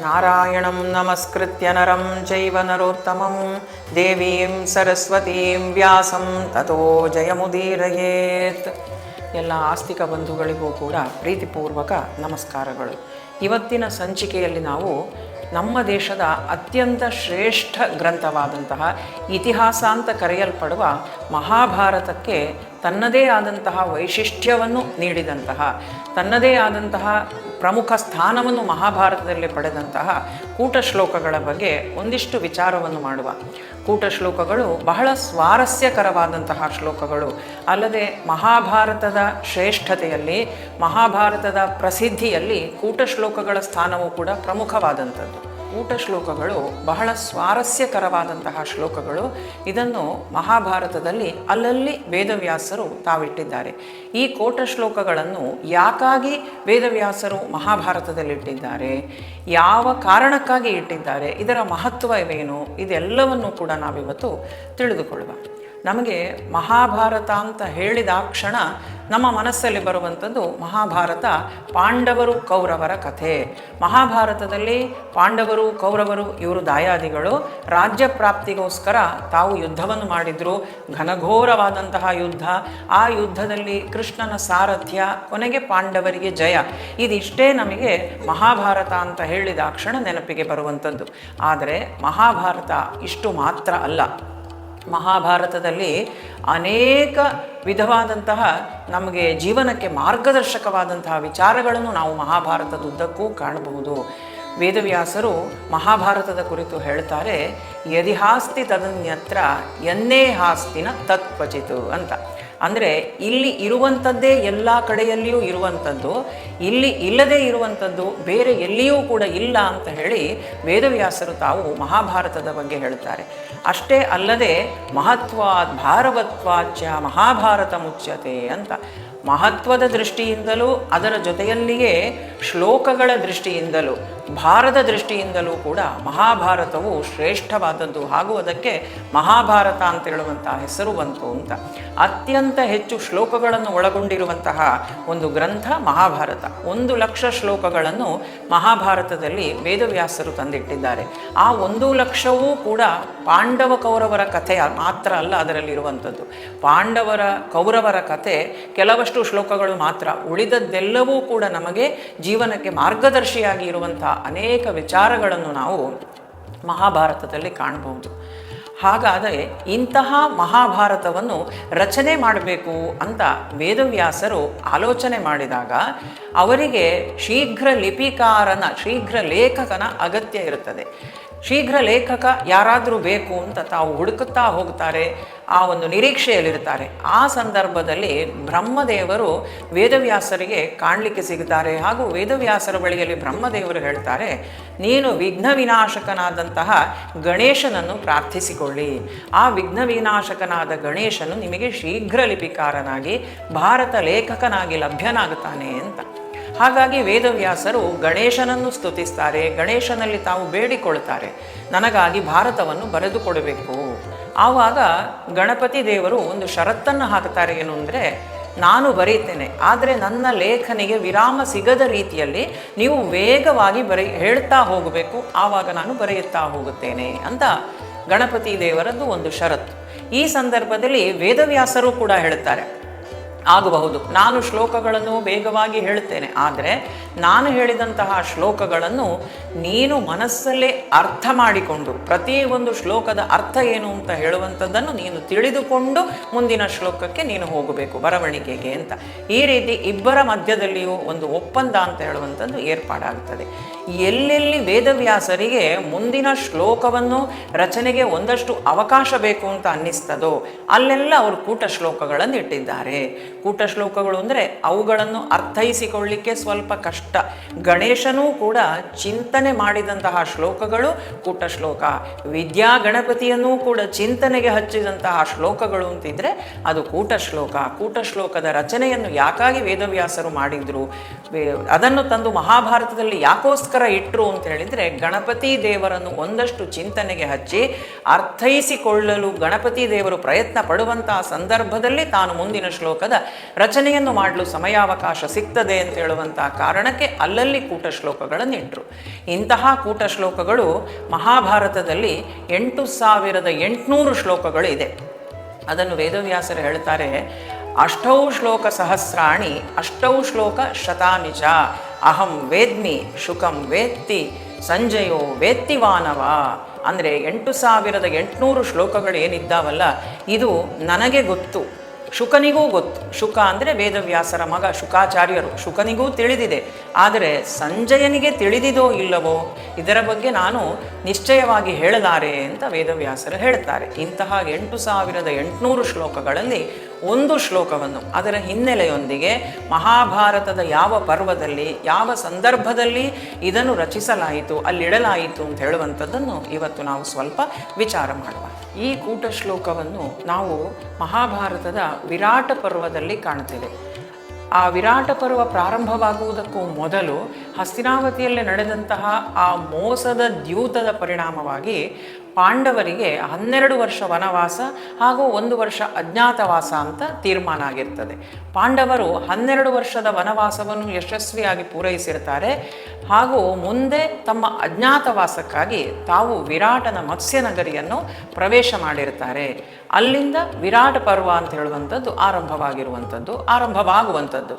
ನಾರಾಯಣಂ ನಮಸ್ಕೃತ್ಯ ನರಂ ಚೈವ ನರೋತ್ತಮಂ ದೇವೀಂ ಸರಸ್ವತೀಂ ವ್ಯಾಸಂ ತತೋ ಜಯಮುದೀರಯೇತ್. ಎಲ್ಲ ಆಸ್ತಿಕ ಬಂಧುಗಳಿಗೂ ಕೂಡ ಪ್ರೀತಿಪೂರ್ವಕ ನಮಸ್ಕಾರಗಳು. ಇವತ್ತಿನ ಸಂಚಿಕೆಯಲ್ಲಿ ನಾವು ನಮ್ಮ ದೇಶದ ಅತ್ಯಂತ ಶ್ರೇಷ್ಠ ಗ್ರಂಥವಾದಂತಹ ಇತಿಹಾಸ ಅಂತ ಕರೆಯಲ್ಪಡುವ ಮಹಾಭಾರತಕ್ಕೆ ತನ್ನದೇ ಆದಂತಹ ವೈಶಿಷ್ಟ್ಯವನ್ನು ನೀಡಿದಂತಹ, ತನ್ನದೇ ಆದಂತಹ ಪ್ರಮುಖ ಸ್ಥಾನವನ್ನು ಮಹಾಭಾರತದಲ್ಲಿ ಪಡೆದಂತಹ ಕೂಟ ಶ್ಲೋಕಗಳ ಬಗ್ಗೆ ಒಂದಿಷ್ಟು ವಿಚಾರವನ್ನು ಮಾಡುವ. ಕೂಟ ಶ್ಲೋಕಗಳು ಬಹಳ ಸ್ವಾರಸ್ಯಕರವಾದಂತಹ ಶ್ಲೋಕಗಳು. ಅಲ್ಲದೆ ಮಹಾಭಾರತದ ಶ್ರೇಷ್ಠತೆಯಲ್ಲಿ, ಮಹಾಭಾರತದ ಪ್ರಸಿದ್ಧಿಯಲ್ಲಿ ಕೂಟ ಶ್ಲೋಕಗಳ ಸ್ಥಾನವೂ ಕೂಡ ಪ್ರಮುಖವಾದಂಥದ್ದು. ಕೂಟ ಶ್ಲೋಕಗಳು ಬಹಳ ಸ್ವಾರಸ್ಯಕರವಾದಂತಹ ಶ್ಲೋಕಗಳು. ಇದನ್ನು ಮಹಾಭಾರತದಲ್ಲಿ ಅಲ್ಲಲ್ಲಿ ವೇದವ್ಯಾಸರು ತಾವಿಟ್ಟಿದ್ದಾರೆ. ಈ ಕೋಟ ಶ್ಲೋಕಗಳನ್ನು ಯಾಕಾಗಿ ವೇದವ್ಯಾಸರು ಮಹಾಭಾರತದಲ್ಲಿಟ್ಟಿದ್ದಾರೆ, ಯಾವ ಕಾರಣಕ್ಕಾಗಿ ಇಟ್ಟಿದ್ದಾರೆ, ಇದರ ಮಹತ್ವವೇನು, ಇದೆಲ್ಲವನ್ನು ಕೂಡ ನಾವಿವತ್ತು ತಿಳಿದುಕೊಳ್ಳುವ. ನಮಗೆ ಮಹಾಭಾರತ ಅಂತ ಹೇಳಿದಾಕ್ಷಣ ನಮ್ಮ ಮನಸ್ಸಲ್ಲಿ ಬರುವಂಥದ್ದು ಮಹಾಭಾರತ ಪಾಂಡವರು ಕೌರವರ ಕಥೆ. ಮಹಾಭಾರತದಲ್ಲಿ ಪಾಂಡವರು ಕೌರವರು ಇವರು ದಾಯಾದಿಗಳು. ರಾಜ್ಯ ಪ್ರಾಪ್ತಿಗೋಸ್ಕರ ತಾವು ಯುದ್ಧವನ್ನು ಮಾಡಿದ್ರು, ಘನಘೋರವಾದಂತಹ ಯುದ್ಧ. ಆ ಯುದ್ಧದಲ್ಲಿ ಕೃಷ್ಣನ ಸಾರಥ್ಯ, ಕೊನೆಗೆ ಪಾಂಡವರಿಗೆ ಜಯ. ಇದಿಷ್ಟೇ ನಮಗೆ ಮಹಾಭಾರತ ಅಂತ ಹೇಳಿದಾಕ್ಷಣ ನೆನಪಿಗೆ ಬರುವಂಥದ್ದು. ಆದರೆ ಮಹಾಭಾರತ ಇಷ್ಟು ಮಾತ್ರ ಅಲ್ಲ. ಮಹಾಭಾರತದಲ್ಲಿ ಅನೇಕ ವಿಧವಾದಂತಹ ನಮಗೆ ಜೀವನಕ್ಕೆ ಮಾರ್ಗದರ್ಶಕವಾದಂತಹ ವಿಚಾರಗಳನ್ನು ನಾವು ಮಹಾಭಾರತದುದ್ದಕ್ಕೂ ಕಾಣಬಹುದು. ವೇದವ್ಯಾಸರು ಮಹಾಭಾರತದ ಕುರಿತು ಹೇಳ್ತಾರೆ, ಯದಿಹಾಸ್ತಿ ತದನ್ಯತ್ರ ಯನ್ನೇ ಹಾಸ್ತಿನ ತತ್ವಚಿತು ಅಂತ. ಅಂದರೆ ಇಲ್ಲಿ ಇರುವಂಥದ್ದೇ ಎಲ್ಲ ಕಡೆಯಲ್ಲಿಯೂ ಇರುವಂಥದ್ದು, ಇಲ್ಲಿ ಇಲ್ಲದೇ ಇರುವಂಥದ್ದು ಬೇರೆ ಎಲ್ಲಿಯೂ ಕೂಡ ಇಲ್ಲ ಅಂತ ಹೇಳಿ ವೇದವ್ಯಾಸರು ತಾವು ಮಹಾಭಾರತದ ಬಗ್ಗೆ ಹೇಳ್ತಾರೆ. ಅಷ್ಟೇ ಅಲ್ಲದೆ ಮಹತ್ವಾತ್ ಭಾರವತ್ವಾಚ ಮಹಾಭಾರತ ಮುಚ್ಯತೆ ಅಂತ. ಮಹತ್ವದ ದೃಷ್ಟಿಯಿಂದಲೂ, ಅದರ ಜೊತೆಯಲ್ಲಿಯೇ ಶ್ಲೋಕಗಳ ದೃಷ್ಟಿಯಿಂದಲೂ, ಭಾರದ ದೃಷ್ಟಿಯಿಂದಲೂ ಕೂಡ ಮಹಾಭಾರತವು ಶ್ರೇಷ್ಠವಾದದ್ದು. ಹಾಗೂ ಅದಕ್ಕೆ ಮಹಾಭಾರತ ಅಂತ ಹೇಳುವಂಥ ಹೆಸರು ಬಂತು ಅಂತ. ಅತ್ಯಂತ ಹೆಚ್ಚು ಶ್ಲೋಕಗಳನ್ನು ಒಳಗೊಂಡಿರುವಂತಹ ಒಂದು ಗ್ರಂಥ ಮಹಾಭಾರತ. 1,00,000 ಶ್ಲೋಕಗಳನ್ನು ಮಹಾಭಾರತದಲ್ಲಿ ವೇದವ್ಯಾಸರು ತಂದಿಟ್ಟಿದ್ದಾರೆ. ಆ 1,00,000ವೂ ಕೂಡ ಪಾಂಡವ ಕೌರವರ ಕಥೆ ಮಾತ್ರ ಅಲ್ಲ ಅದರಲ್ಲಿರುವಂಥದ್ದು. ಪಾಂಡವರ ಕೌರವರ ಕಥೆ ಕೆಲವಷ್ಟು ಶ್ಲೋಕಗಳು ಮಾತ್ರ. ಉಳಿದದ್ದೆಲ್ಲವೂ ಕೂಡ ನಮಗೆ ಜೀವನಕ್ಕೆ ಮಾರ್ಗದರ್ಶಿಯಾಗಿ ಇರುವಂಥ ಅನೇಕ ವಿಚಾರಗಳನ್ನು ನಾವು ಮಹಾಭಾರತದಲ್ಲಿ ಕಾಣಬಹುದು. ಹಾಗಾದರೆ ಇಂತಹ ಮಹಾಭಾರತವನ್ನು ರಚನೆ ಮಾಡಬೇಕು ಅಂತ ವೇದವ್ಯಾಸರು ಆಲೋಚನೆ ಮಾಡಿದಾಗ ಅವರಿಗೆ ಶೀಘ್ರ ಲಿಪಿಕಾರನ, ಶೀಘ್ರ ಲೇಖಕನ ಅಗತ್ಯ ಇರುತ್ತದೆ. ಶೀಘ್ರ ಲೇಖಕ ಯಾರಾದರೂ ಬೇಕು ಅಂತ ತಾವು ಹುಡುಕುತ್ತಾ ಹೋಗ್ತಾರೆ, ಆ ಒಂದು ನಿರೀಕ್ಷೆಯಲ್ಲಿರ್ತಾರೆ. ಆ ಸಂದರ್ಭದಲ್ಲಿ ಬ್ರಹ್ಮದೇವರು ವೇದವ್ಯಾಸರಿಗೆ ಕಾಣಲಿಕ್ಕೆ ಸಿಗುತ್ತಾರೆ. ಹಾಗೂ ವೇದವ್ಯಾಸರ ಬಳಿಯಲ್ಲಿ ಬ್ರಹ್ಮದೇವರು ಹೇಳ್ತಾರೆ, ನೀನು ವಿಘ್ನ ವಿನಾಶಕನಾದಂತಹ ಗಣೇಶನನ್ನು ಪ್ರಾರ್ಥಿಸಿಕೊಳ್ಳಿ. ಆ ವಿಘ್ನ ವಿನಾಶಕನಾದ ಗಣೇಶನು ನಿಮಗೆ ಶೀಘ್ರ ಲಿಪಿಕಾರನಾಗಿ ಭಾರತ ಲೇಖಕನಾಗಿ ಲಭ್ಯನಾಗುತ್ತಾನೆ ಅಂತ. ಹಾಗಾಗಿ ವೇದವ್ಯಾಸರು ಗಣೇಶನನ್ನು ಸ್ತುತಿಸ್ತಾರೆ. ಗಣೇಶನಲ್ಲಿ ತಾವು ಬೇಡಿಕೊಳ್ತಾರೆ, ನನಗಾಗಿ ಭಾರತವನ್ನು ಬರೆದುಕೊಡಬೇಕು. ಆವಾಗ ಗಣಪತಿ ದೇವರು ಒಂದು ಷರತ್ತನ್ನು ಹಾಕ್ತಾರೆ. ಏನು ಅಂದರೆ, ನಾನು ಬರೀತೇನೆ, ಆದರೆ ನನ್ನ ಲೇಖನಿಗೆ ವಿರಾಮ ಸಿಗದ ರೀತಿಯಲ್ಲಿ ನೀವು ವೇಗವಾಗಿ ಹೇಳ್ತಾ ಹೋಗಬೇಕು, ಆವಾಗ ನಾನು ಬರೆಯುತ್ತಾ ಹೋಗುತ್ತೇನೆ ಅಂತ ಗಣಪತಿ ದೇವರದ್ದು ಒಂದು ಷರತ್ತು. ಈ ಸಂದರ್ಭದಲ್ಲಿ ವೇದವ್ಯಾಸರು ಕೂಡ ಹೇಳ್ತಾರೆ, ಆಗಬಹುದು, ನಾನು ಶ್ಲೋಕಗಳನ್ನು ವೇಗವಾಗಿ ಹೇಳುತ್ತೇನೆ, ಆದರೆ ನಾನು ಹೇಳಿದಂತಹ ಶ್ಲೋಕಗಳನ್ನು ನೀನು ಮನಸ್ಸಲ್ಲೇ ಅರ್ಥ ಮಾಡಿಕೊಂಡು, ಪ್ರತಿಯೊಂದು ಶ್ಲೋಕದ ಅರ್ಥ ಏನು ಅಂತ ಹೇಳುವಂಥದ್ದನ್ನು ನೀನು ತಿಳಿದುಕೊಂಡು ಮುಂದಿನ ಶ್ಲೋಕಕ್ಕೆ ನೀನು ಹೋಗಬೇಕು, ಬರವಣಿಗೆಗೆ ಅಂತ. ಈ ರೀತಿ ಇಬ್ಬರ ಮಧ್ಯದಲ್ಲಿಯೂ ಒಂದು ಒಪ್ಪಂದ ಅಂತ ಹೇಳುವಂಥದ್ದು ಏರ್ಪಾಡಾಗುತ್ತದೆ. ಎಲ್ಲೆಲ್ಲಿ ವೇದವ್ಯಾಸರಿಗೆ ಮುಂದಿನ ಶ್ಲೋಕವನ್ನು ರಚನೆಗೆ ಒಂದಷ್ಟು ಅವಕಾಶ ಬೇಕು ಅಂತ ಅನ್ನಿಸ್ತದೋ ಅಲ್ಲೆಲ್ಲ ಅವರು ಕೂಟ ಶ್ಲೋಕಗಳನ್ನು ಇಟ್ಟಿದ್ದಾರೆ. ಕೂಟ ಶ್ಲೋಕಗಳು ಅಂದರೆ ಅವುಗಳನ್ನು ಅರ್ಥೈಸಿಕೊಳ್ಳಿಕ್ಕೆ ಸ್ವಲ್ಪ ಕಷ್ಟ. ಗಣೇಶನೂ ಕೂಡ ಚಿಂತನೆ ಮಾಡಿದಂತಹ ಶ್ಲೋಕಗಳು ಕೂಟ ಶ್ಲೋಕ. ವಿದ್ಯಾ ಗಣಪತಿಯನ್ನೂ ಕೂಡ ಚಿಂತನೆಗೆ ಹಚ್ಚಿದಂತಹ ಶ್ಲೋಕಗಳು ಅಂತಿದ್ರೆ ಅದು ಕೂಟ ಶ್ಲೋಕ. ಕೂಟ ಶ್ಲೋಕದ ರಚನೆಯನ್ನು ಯಾಕಾಗಿ ವೇದವ್ಯಾಸರು ಮಾಡಿದ್ರು, ಅದನ್ನು ತಂದು ಮಹಾಭಾರತದಲ್ಲಿ ಯಾಕೋಸ್ಕರ ಇಟ್ಟರು ಅಂತ ಹೇಳಿದರೆ, ಗಣಪತಿ ದೇವರನ್ನು ಒಂದಷ್ಟು ಚಿಂತನೆಗೆ ಹಚ್ಚಿ ಅರ್ಥೈಸಿಕೊಳ್ಳಲು ಗಣಪತಿ ದೇವರು ಪ್ರಯತ್ನ ಪಡುವಂತಹ ಸಂದರ್ಭದಲ್ಲಿ ತಾನು ಮುಂದಿನ ಶ್ಲೋಕದ ರಚನೆಯನ್ನು ಮಾಡಲು ಸಮಯಾವಕಾಶ ಸಿಗ್ತದೆ ಅಂತ ಹೇಳುವಂತಹ ಕಾರಣಕ್ಕೆ ಅಲ್ಲಲ್ಲಿ ಕೂಟ ಶ್ಲೋಕಗಳನ್ನು ಇಟ್ಟರು. ಇಂತಹ ಕೂಟ ಶ್ಲೋಕಗಳು ಮಹಾಭಾರತದಲ್ಲಿ 8800 ಶ್ಲೋಕಗಳು ಇದೆ. ಅದನ್ನು ವೇದವ್ಯಾಸರು ಹೇಳ್ತಾರೆ, ಅಷ್ಟೌ ಶ್ಲೋಕ ಸಹಸ್ರಾಣಿ ಅಷ್ಟೌ ಶ್ಲೋಕ ಶತಾನಿ ಚ ಅಹಂ ವೇದ್ಮಿ ಶುಕಂ ವೇತ್ತಿ ಸಂಜಯೋ ವೇತ್ತಿ ವಾನವ. ಅಂದರೆ 8800 ಶ್ಲೋಕಗಳು ಏನಿದ್ದಾವಲ್ಲ, ಇದು ನನಗೆ ಗೊತ್ತು, ಶುಕನಿಗೂ ಗೊತ್ತು. ಶುಕ ಅಂದರೆ ವೇದವ್ಯಾಸರ ಮಗ ಶುಕಾಚಾರ್ಯರು, ಶುಕನಿಗೂ ತಿಳಿದಿದೆ. ಆದರೆ ಸಂಜಯನಿಗೆ ತಿಳಿದಿದೋ ಇಲ್ಲವೋ ಇದರ ಬಗ್ಗೆ ನಾನು ನಿಶ್ಚಯವಾಗಿ ಹೇಳಲಾರೆ ಅಂತ ವೇದವ್ಯಾಸರು ಹೇಳ್ತಾರೆ. ಇಂತಹ 8800 ಶ್ಲೋಕಗಳಲ್ಲಿ ಒಂದು ಶ್ಲೋಕವನ್ನು ಅದರ ಹಿನ್ನೆಲೆಯೊಂದಿಗೆ ಮಹಾಭಾರತದ ಯಾವ ಪರ್ವದಲ್ಲಿ ಯಾವ ಸಂದರ್ಭದಲ್ಲಿ ಇದನ್ನು ರಚಿಸಲಾಯಿತು, ಅಲ್ಲಿಡಲಾಯಿತು ಅಂತ ಹೇಳುವಂಥದ್ದನ್ನು ಇವತ್ತು ನಾವು ಸ್ವಲ್ಪ ವಿಚಾರ ಮಾಡುವ. ಈ ಕೂಟ ಶ್ಲೋಕವನ್ನು ನಾವು ಮಹಾಭಾರತದ ವಿರಾಟ ಪರ್ವದಲ್ಲಿ ಕಾಣ್ತೇವೆ. ಆ ವಿರಾಟ ಪರ್ವ ಪ್ರಾರಂಭವಾಗುವುದಕ್ಕೂ ಮೊದಲು ಹಸ್ತಿನಾವತಿಯಲ್ಲಿ ನಡೆದಂತಹ ಆ ಮೋಸದ ದ್ಯೂತದ ಪರಿಣಾಮವಾಗಿ ಪಾಂಡವರಿಗೆ 12 ವರ್ಷ ವನವಾಸ ಹಾಗೂ 1 ವರ್ಷ ಅಜ್ಞಾತವಾಸ ಅಂತ ತೀರ್ಮಾನ ಆಗಿರ್ತದೆ. ಪಾಂಡವರು 12 ವರ್ಷದ ವನವಾಸವನ್ನು ಯಶಸ್ವಿಯಾಗಿ ಪೂರೈಸಿರ್ತಾರೆ. ಹಾಗೂ ಮುಂದೆ ತಮ್ಮ ಅಜ್ಞಾತವಾಸಕ್ಕಾಗಿ ತಾವು ವಿರಾಟನ ಮತ್ಸ್ಯನಗರಿಯನ್ನು ಪ್ರವೇಶ ಮಾಡಿರ್ತಾರೆ. ಅಲ್ಲಿಂದ ವಿರಾಟ ಪರ್ವ ಅಂತ ಹೇಳುವಂಥದ್ದು ಆರಂಭವಾಗುವಂಥದ್ದು.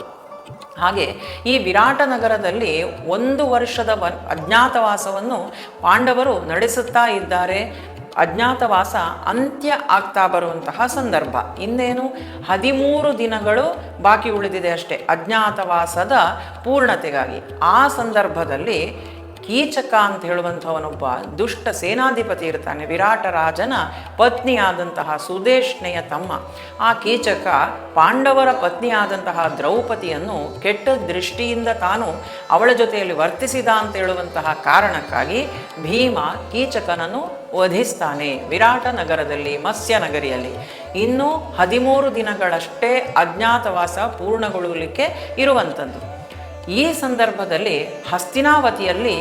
ಹಾಗೆ ಈ ವಿರಾಟ ನಗರದಲ್ಲಿ 1 ವರ್ಷದ ಅಜ್ಞಾತವಾಸವನ್ನು ಪಾಂಡವರು ನಡೆಸುತ್ತಾ ಇದ್ದಾರೆ. ಅಜ್ಞಾತವಾಸ ಅಂತ್ಯ ಆಗ್ತಾ ಬರುವಂತಹ ಸಂದರ್ಭ. ಇನ್ನೇನು 13 ದಿನಗಳು ಬಾಕಿ ಉಳಿದಿದೆ ಅಷ್ಟೇ ಅಜ್ಞಾತವಾಸದ ಪೂರ್ಣತೆಗಾಗಿ. ಆ ಸಂದರ್ಭದಲ್ಲಿ ಕೀಚಕ ಅಂತ ಹೇಳುವಂಥವನೊಬ್ಬ ದುಷ್ಟ ಸೇನಾಧಿಪತಿ ಇರ್ತಾನೆ, ವಿರಾಟ ರಾಜನ ಪತ್ನಿಯಾದಂತಹ ಸುದೇಶ್ನೆಯ ತಮ್ಮ. ಆ ಕೀಚಕ ಪಾಂಡವರ ಪತ್ನಿಯಾದಂತಹ ದ್ರೌಪದಿಯನ್ನು ಕೆಟ್ಟ ದೃಷ್ಟಿಯಿಂದ ತಾನು ಅವಳ ಜೊತೆಯಲ್ಲಿ ವರ್ತಿಸಿದ ಅಂತ ಹೇಳುವಂತಹ ಕಾರಣಕ್ಕಾಗಿ ಭೀಮ ಕೀಚಕನನ್ನು ವಧಿಸ್ತಾನೆ ವಿರಾಟ ನಗರದಲ್ಲಿ, ಮತ್ಸ್ಯ ನಗರಿಯಲ್ಲಿ. ಇನ್ನು 13 ದಿನಗಳಷ್ಟೇ ಅಜ್ಞಾತವಾಸ ಪೂರ್ಣಗೊಳ್ಳಲಿಕ್ಕೆ ಇರುವಂಥದ್ದು. ಈ ಸಂದರ್ಭದಲ್ಲಿ ಹಸ್ತಿನಾವತಿಯಲ್ಲಿ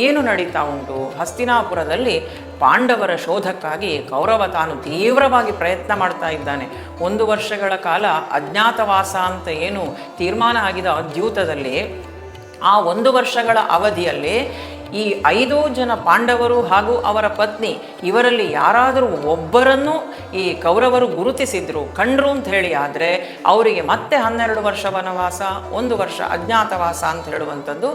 ಏನು ನಡೀತಾ ಉಂಟು? ಹಸ್ತಿನಾಪುರದಲ್ಲಿ ಪಾಂಡವರ ಶೋಧಕ್ಕಾಗಿ ಕೌರವ ತಾನು ತೀವ್ರವಾಗಿ ಪ್ರಯತ್ನ ಮಾಡ್ತಾ ಇದ್ದಾನೆ. 1 ವರ್ಷಗಳ ಕಾಲ ಅಜ್ಞಾತವಾಸ ಅಂತ ಏನು ತೀರ್ಮಾನ ಆಗಿದೆ ಅದ್ಯೂತದಲ್ಲಿ, ಆ 1 ವರ್ಷಗಳ ಅವಧಿಯಲ್ಲಿ ಈ 5 ಜನ ಪಾಂಡವರು ಹಾಗೂ ಅವರ ಪತ್ನಿ ಇವರಲ್ಲಿ ಯಾರಾದರೂ ಒಬ್ಬರನ್ನು ಈ ಕೌರವರು ಗುರುತಿಸಿದ್ರು, ಕಂಡ್ರು ಅಂತ ಹೇಳಿ ಆದರೆ ಅವರಿಗೆ ಮತ್ತೆ 12 ವರ್ಷ ವನವಾಸ, 1 ವರ್ಷ ಅಜ್ಞಾತವಾಸ ಅಂತ ಹೇಳುವಂಥದ್ದು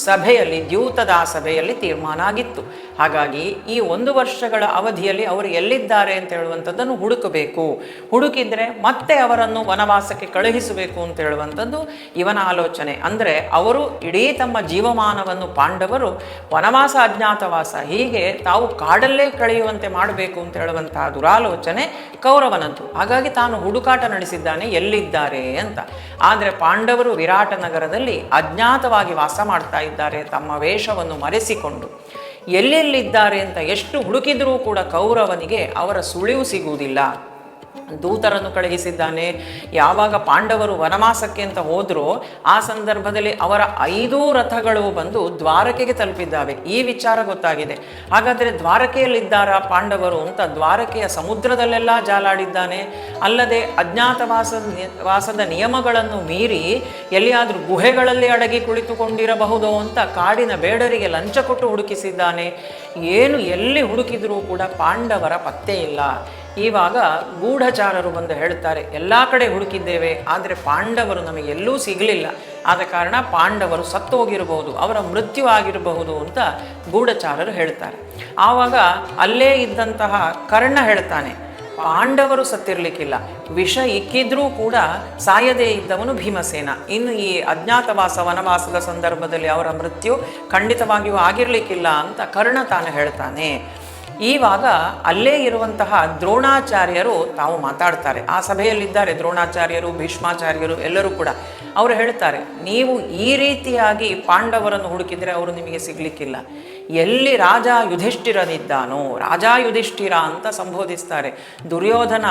ಸಭೆಯಲ್ಲಿ, ದ್ಯೂತದ ಸಭೆಯಲ್ಲಿ ತೀರ್ಮಾನ ಆಗಿತ್ತು. ಹಾಗಾಗಿ ಈ 1 ವರ್ಷಗಳ ಅವಧಿಯಲ್ಲಿ ಅವರು ಎಲ್ಲಿದ್ದಾರೆ ಅಂತ ಹೇಳುವಂಥದ್ದನ್ನು ಹುಡುಕಬೇಕು. ಹುಡುಕಿದ್ರೆ ಮತ್ತೆ ಅವರನ್ನು ವನವಾಸಕ್ಕೆ ಕಳುಹಿಸಬೇಕು ಅಂತ ಹೇಳುವಂಥದ್ದು ಇವನ ಆಲೋಚನೆ. ಅಂದರೆ ಅವರು ಇಡೀ ತಮ್ಮ ಜೀವಮಾನವನ್ನು ಪಾಂಡವರು ವನವಾಸ ಅಜ್ಞಾತವಾಸ ಹೀಗೆ ತಾವು ಕಾಡಲ್ಲೇ ಕಳೆಯುವಂತೆ ಮಾಡಬೇಕು ಅಂತ ಹೇಳುವಂತಹ ದುರಾಲೋಚನೆ ಕೌರವನದ್ದು. ಹಾಗಾಗಿ ತಾನು ಹುಡುಕಾಟ ನಡೆಸಿದ್ದಾನೆ ಎಲ್ಲಿದ್ದಾರೆ ಅಂತ. ಆದರೆ ಪಾಂಡವರು ವಿರಾಟ ನಗರದಲ್ಲಿ ಅಜ್ಞಾತವಾಗಿ ವಾಸ ಮಾಡ್ತಾ ಇದ್ದಾರೆ, ತಮ್ಮ ವೇಷವನ್ನು ಮರೆಸಿಕೊಂಡು. ಎಲ್ಲೆಲ್ಲಿದ್ದಾರೆ ಅಂತ ಎಷ್ಟು ಹುಡುಕಿದರೂ ಕೂಡ ಕೌರವನಿಗೆ ಅವರ ಸುಳಿವು ಸಿಗುವುದಿಲ್ಲ. ದೂತರನ್ನು ಕಳುಹಿಸಿದ್ದಾನೆ. ಯಾವಾಗ ಪಾಂಡವರು ವನವಾಸಕ್ಕೆ ಅಂತ ಹೋದ್ರೋ ಆ ಸಂದರ್ಭದಲ್ಲಿ ಅವರ 5 ರಥಗಳು ಬಂದು ದ್ವಾರಕೆಗೆ ತಲುಪಿದ್ದಾವೆ. ಈ ವಿಚಾರ ಗೊತ್ತಾಗಿದೆ. ಹಾಗಾದರೆ ದ್ವಾರಕೆಯಲ್ಲಿದ್ದಾರ ಪಾಂಡವರು ಅಂತ ದ್ವಾರಕೆಯ ಸಮುದ್ರದಲ್ಲೆಲ್ಲ ಜಾಲಾಡಿದ್ದಾನೆ. ಅಲ್ಲದೆ ಅಜ್ಞಾತವಾಸದ ನಿಯಮಗಳನ್ನು ಮೀರಿ ಎಲ್ಲಿಯಾದರೂ ಗುಹೆಗಳಲ್ಲಿ ಅಡಗಿ ಕುಳಿತುಕೊಂಡಿರಬಹುದೋ ಅಂತ ಕಾಡಿನ ಬೇಡರಿಗೆ ಲಂಚ ಕೊಟ್ಟು ಹುಡುಕಿಸಿದ್ದಾನೆ. ಏನು ಎಲ್ಲಿ ಹುಡುಕಿದರೂ ಕೂಡ ಪಾಂಡವರ ಪತ್ತೆ ಇಲ್ಲ. ಇವಾಗ ಗೂಢಚಾರರು ಬಂದು ಹೇಳ್ತಾರೆ, ಎಲ್ಲ ಕಡೆ ಹುಡುಕಿದ್ದೇವೆ, ಆದರೆ ಪಾಂಡವರು ನಮಗೆ ಎಲ್ಲೂ ಸಿಗಲಿಲ್ಲ. ಆದ ಕಾರಣ ಪಾಂಡವರು ಸತ್ತು ಹೋಗಿರಬಹುದು, ಅವರ ಮೃತ್ಯು ಆಗಿರಬಹುದು ಅಂತ ಗೂಢಚಾರರು ಹೇಳ್ತಾರೆ. ಆವಾಗ ಅಲ್ಲೇ ಇದ್ದಂತಹ ಕರ್ಣ ಹೇಳ್ತಾನೆ, ಪಾಂಡವರು ಸತ್ತಿರಲಿಕ್ಕಿಲ್ಲ, ವಿಷ ಇಕ್ಕಿದ್ರೂ ಕೂಡ ಸಾಯದೇ ಇದ್ದವನು ಭೀಮಸೇನ. ಇನ್ನು ಈ ಅಜ್ಞಾತವಾಸ ವನವಾಸದ ಸಂದರ್ಭದಲ್ಲಿ ಅವರ ಮೃತ್ಯು ಖಂಡಿತವಾಗಿಯೂ ಆಗಿರಲಿಕ್ಕಿಲ್ಲ ಅಂತ ಕರ್ಣ ತಾನು ಹೇಳ್ತಾನೆ. ಈವಾಗ ಅಲ್ಲೇ ಇರುವಂತಹ ದ್ರೋಣಾಚಾರ್ಯರು ತಾವು ಮಾತಾಡ್ತಾರೆ. ಆ ಸಭೆಯಲ್ಲಿದ್ದಾರೆ ದ್ರೋಣಾಚಾರ್ಯರು, ಭೀಷ್ಮಾಚಾರ್ಯರು ಎಲ್ಲರೂ ಕೂಡ. ಅವರು ಹೇಳ್ತಾರೆ, ನೀವು ಈ ರೀತಿಯಾಗಿ ಪಾಂಡವರನ್ನು ಹುಡುಕಿದರೆ ಅವರು ನಿಮಗೆ ಸಿಗಲಿಕ್ಕಿಲ್ಲ. ಎಲ್ಲಿ ರಾಜ ಯುಧಿಷ್ಠಿರನಿದ್ದಾನೋ, ರಾಜ ಯುಧಿಷ್ಠಿರ ಅಂತ ಸಂಬೋಧಿಸ್ತಾರೆ. ದುರ್ಯೋಧನ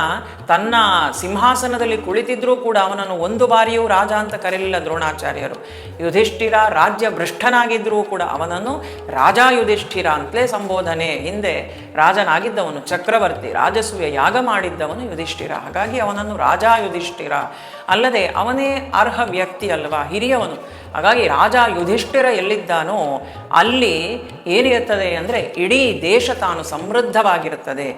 ತನ್ನ ಸಿಂಹಾಸನದಲ್ಲಿ ಕುಳಿತಿದ್ರೂ ಕೂಡ ಅವನನ್ನು ಒಂದು ಬಾರಿಯೂ ರಾಜ ಅಂತ ಕರೆಯಲಿಲ್ಲ ದ್ರೋಣಾಚಾರ್ಯರು. ಯುಧಿಷ್ಠಿರ ರಾಜ್ಯ ಭ್ರಷ್ಟನಾಗಿದ್ದರೂ ಕೂಡ ಅವನನ್ನು ರಾಜ ಯುಧಿಷ್ಠಿರ ಅಂತಲೇ ಸಂಬೋಧನೆ. ಹಿಂದೆ ರಾಜನಾಗಿದ್ದವನು, ಚಕ್ರವರ್ತಿ, ರಾಜಸೂಯ ಯಾಗ ಮಾಡಿದ್ದವನು ಯುಧಿಷ್ಠಿರ. ಹಾಗಾಗಿ ಅವನನ್ನು ರಾಜ ಯುಧಿಷ್ಠಿರ. ಅಲ್ಲದೆ ಅವನೇ ಅರ್ಹ ವ್ಯಕ್ತಿ ಅಲ್ವಾ, ಹಿರಿಯವನು. ಹಾಗಾಗಿ ರಾಜ ಯುಧಿಷ್ಠಿರ ಎಲ್ಲಿದ್ದಾನೋ ಅಲ್ಲಿ ಏನಿರುತ್ತದೆ ಅಂದರೆ ಇಡೀ ದೇಶ ತಾನು ಸಮೃದ್ಧವಾಗಿರುತ್ತದೆ.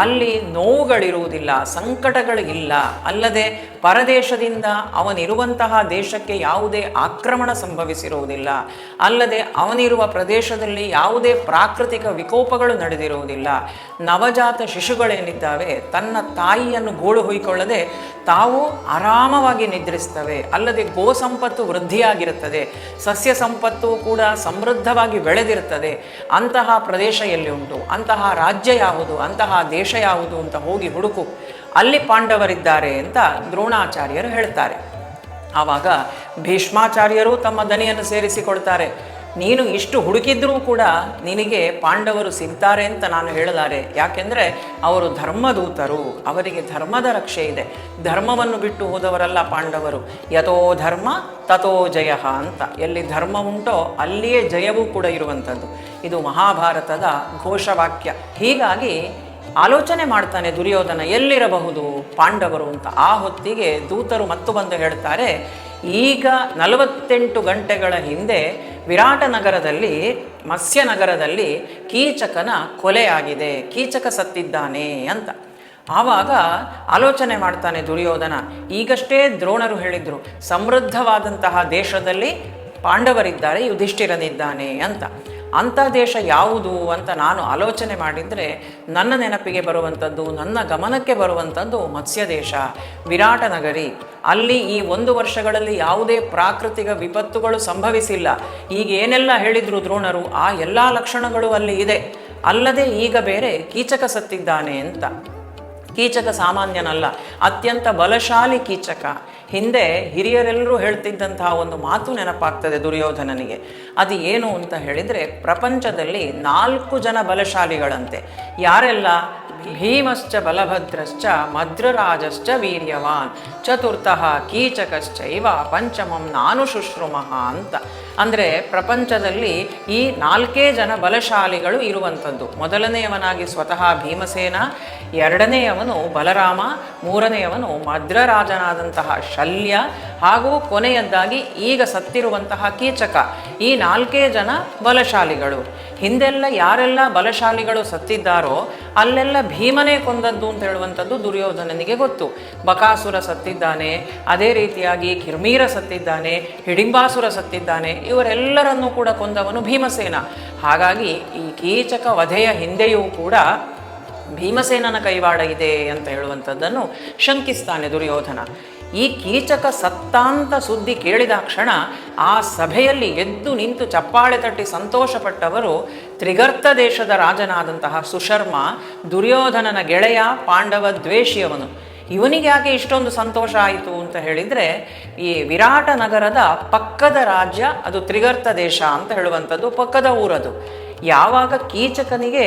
ಅಲ್ಲಿ ನೋವುಗಳಿರುವುದಿಲ್ಲ, ಸಂಕಟಗಳಿಲ್ಲ. ಅಲ್ಲದೆ ಪರದೇಶದಿಂದ ಅವನಿರುವಂತಹ ದೇಶಕ್ಕೆ ಯಾವುದೇ ಆಕ್ರಮಣ ಸಂಭವಿಸಿರುವುದಿಲ್ಲ. ಅಲ್ಲದೆ ಅವನಿರುವ ಪ್ರದೇಶದಲ್ಲಿ ಯಾವುದೇ ಪ್ರಾಕೃತಿಕ ವಿಕೋಪಗಳು ನಡೆದಿರುವುದಿಲ್ಲ. ನವಜಾತ ಶಿಶುಗಳೇನಿದ್ದಾವೆ ತನ್ನ ತಾಯಿಯನ್ನು ಗೋಳು ಹೊಯ್ಕೊಳ್ಳದೆ ತಾವು ಆರಾಮವಾಗಿ ನಿದ್ರಿಸ್ತವೆ. ಅಲ್ಲದೆ ಗೋ ಸಂಪತ್ತು ವೃದ್ಧಿಯಾಗಿರುತ್ತದೆ, ಸಸ್ಯ ಸಂಪತ್ತು ಕೂಡ ಸಮೃದ್ಧವಾಗಿ ಬೆಳೆದಿರುತ್ತದೆ. ಅಂತಹ ಪ್ರದೇಶ ಎಲ್ಲಿ ಉಂಟು, ಅಂತಹ ರಾಜ್ಯ ಯಾವುದು, ಅಂತಹ ದೇಶ ಯಾವುದು ಅಂತ ಹೋಗಿ ಹುಡುಕು, ಅಲ್ಲಿ ಪಾಂಡವರಿದ್ದಾರೆ ಅಂತ ದ್ರೋಣಾಚಾರ್ಯರು ಹೇಳ್ತಾರೆ. ಆವಾಗ ಭೀಷ್ಮಾಚಾರ್ಯರು ತಮ್ಮ ದನಿಯನ್ನು ಸೇರಿಸಿಕೊಳ್ತಾರೆ. ನೀನು ಇಷ್ಟು ಹುಡುಕಿದ್ರೂ ಕೂಡ ನಿನಗೆ ಪಾಂಡವರು ಸಿಗ್ತಾರೆ ಅಂತ ನಾನು ಹೇಳಲಾರೆ. ಯಾಕೆಂದರೆ ಅವರು ಧರ್ಮದೂತರು, ಅವರಿಗೆ ಧರ್ಮದ ರಕ್ಷೆ ಇದೆ. ಧರ್ಮವನ್ನು ಬಿಟ್ಟು ಹೋದವರಲ್ಲ ಪಾಂಡವರು. ಯಥೋ ಧರ್ಮ ತಥೋ ಜಯ ಅಂತ. ಎಲ್ಲಿ ಧರ್ಮ ಉಂಟೋ ಅಲ್ಲಿಯೇ ಜಯವೂ ಕೂಡ ಇರುವಂಥದ್ದು. ಇದು ಮಹಾಭಾರತದ ಘೋಷವಾಕ್ಯ. ಹೀಗಾಗಿ ಆಲೋಚನೆ ಮಾಡ್ತಾನೆ ದುರ್ಯೋಧನ, ಎಲ್ಲಿರಬಹುದು ಪಾಂಡವರು ಅಂತ. ಆ ಹೊತ್ತಿಗೆ ದೂತರು ಮತ್ತು ಬಂದು ಹೇಳ್ತಾರೆ, ಈಗ 48 ಗಂಟೆಗಳ ಹಿಂದೆ ವಿರಾಟ ನಗರದಲ್ಲಿ, ಮತ್ಸ್ಯ ನಗರದಲ್ಲಿ ಕೀಚಕನ ಕೊಲೆಯಾಗಿದೆ, ಕೀಚಕ ಸತ್ತಿದ್ದಾನೆ ಅಂತ. ಆವಾಗ ಆಲೋಚನೆ ಮಾಡ್ತಾನೆ ದುರ್ಯೋಧನ, ಈಗಷ್ಟೇ ದ್ರೋಣರು ಹೇಳಿದ್ರು ಸಮೃದ್ಧವಾದಂತಹ ದೇಶದಲ್ಲಿ ಪಾಂಡವರಿದ್ದಾರೆ, ಯುಧಿಷ್ಠಿರನಿದ್ದಾನೆ ಅಂತ. ಅಂಥ ದೇಶ ಯಾವುದು ಅಂತ ನಾನು ಆಲೋಚನೆ ಮಾಡಿದರೆ ನನ್ನ ನೆನಪಿಗೆ ಬರುವಂಥದ್ದು, ನನ್ನ ಗಮನಕ್ಕೆ ಬರುವಂಥದ್ದು ಮತ್ಸ್ಯ ದೇಶ, ವಿರಾಟ ನಗರಿ. ಅಲ್ಲಿ ಈ 1 ವರ್ಷಗಳಲ್ಲಿ ಯಾವುದೇ ಪ್ರಾಕೃತಿಕ ವಿಪತ್ತುಗಳು ಸಂಭವಿಸಿಲ್ಲ. ಈಗ ಏನೆಲ್ಲ ಹೇಳಿದ್ರು ದ್ರೋಣರು, ಆ ಎಲ್ಲ ಲಕ್ಷಣಗಳು ಅಲ್ಲಿ ಇದೆ. ಅಲ್ಲದೆ ಈಗ ಬೇರೆ ಕೀಚಕ ಸತ್ತಿದ್ದಾನೆ ಅಂತ. ಕೀಚಕ ಸಾಮಾನ್ಯನಲ್ಲ, ಅತ್ಯಂತ ಬಲಶಾಲಿ ಕೀಚಕ. ಹಿಂದೆ ಹಿರಿಯರೆಲ್ಲರೂ ಹೇಳ್ತಿದ್ದಂತಹ ಒಂದು ಮಾತು ನೆನಪಾಗ್ತದೆ ದುರ್ಯೋಧನನಿಗೆ. ಅದು ಏನು ಅಂತ ಹೇಳಿದರೆ, ಪ್ರಪಂಚದಲ್ಲಿ 4 ಜನ ಬಲಶಾಲಿಗಳಂತೆ. ಯಾರೆಲ್ಲ? ಭೀಮಶ್ಚ ಬಲಭದ್ರಶ್ಚ ಮದ್ರರಾಜಶ್ಚ ವೀರ್ಯವಾನ್ ಚತುರ್ಥಃ ಕೀಚಕಶ್ಚೈವ ಪಂಚಮಂ ನಾನು ಶುಶ್ರುಮಃ ಅಂತ. ಅಂದರೆ ಪ್ರಪಂಚದಲ್ಲಿ ಈ 4 ಜನ ಬಲಶಾಲಿಗಳು ಇರುವಂಥದ್ದು. ಮೊದಲನೆಯವನಾಗಿ ಸ್ವತಃ ಭೀಮಸೇನ, ಎರಡನೆಯವನು ಬಲರಾಮ, ಮೂರನೆಯವನು ಮದ್ರರಾಜನಾದಂತಹ ಶಲ್ಯ, ಹಾಗೂ ಕೊನೆಯದ್ದಾಗಿ ಈಗ ಸತ್ತಿರುವಂತಹ ಕೀಚಕ. ಈ 4 ಜನ ಬಲಶಾಲಿಗಳು. ಹಿಂದೆಲ್ಲ ಯಾರೆಲ್ಲ ಬಲಶಾಲಿಗಳು ಸತ್ತಿದ್ದಾರೋ ಅಲ್ಲೆಲ್ಲ ಭೀಮನೇ ಕೊಂದದ್ದು ಅಂತ ಹೇಳುವಂಥದ್ದು ದುರ್ಯೋಧನನಿಗೆ ಗೊತ್ತು. ಬಕಾಸುರ ಸತ್ತಿದ್ದಾನೆ, ಅದೇ ರೀತಿಯಾಗಿ ಕಿರ್ಮೀರ ಸತ್ತಿದ್ದಾನೆ, ಹಿಡಿಂಬಾಸುರ ಸತ್ತಿದ್ದಾನೆ. ಇವರೆಲ್ಲರನ್ನೂ ಕೂಡ ಕೊಂದವನು ಭೀಮಸೇನ. ಹಾಗಾಗಿ ಈ ಕೀಚಕ ವಧೆಯ ಹಿಂದೆಯೂ ಕೂಡ ಭೀಮಸೇನನ ಕೈವಾಡ ಇದೆ ಅಂತ ಹೇಳುವಂಥದ್ದನ್ನು ಶಂಕಿಸ್ತಾನೆ ದುರ್ಯೋಧನ. ಈ ಕೀಚಕ ಸತ್ತಾಂತ ಸುದ್ದಿ ಕೇಳಿದ ಕ್ಷಣ ಆ ಸಭೆಯಲ್ಲಿ ಎದ್ದು ನಿಂತು ಚಪ್ಪಾಳೆ ತಟ್ಟಿ ಸಂತೋಷಪಟ್ಟವರು ತ್ರಿಗರ್ತ ದೇಶದ ರಾಜನಾದಂತಹ ಸುಶರ್ಮ, ದುರ್ಯೋಧನನ ಗೆಳೆಯ, ಪಾಂಡವ ದ್ವೇಷಿಯವನು. ಇವನಿಗೆ ಯಾಕೆ ಇಷ್ಟೊಂದು ಸಂತೋಷ ಆಯಿತು ಅಂತ ಹೇಳಿದರೆ, ಈ ವಿರಾಟ ನಗರದ ಪಕ್ಕದ ರಾಜ್ಯ ಅದು ತ್ರಿಗರ್ತ ದೇಶ ಅಂತ ಹೇಳುವಂಥದ್ದು, ಪಕ್ಕದ ಊರದು. ಯಾವಾಗ ಕೀಚಕನಿಗೆ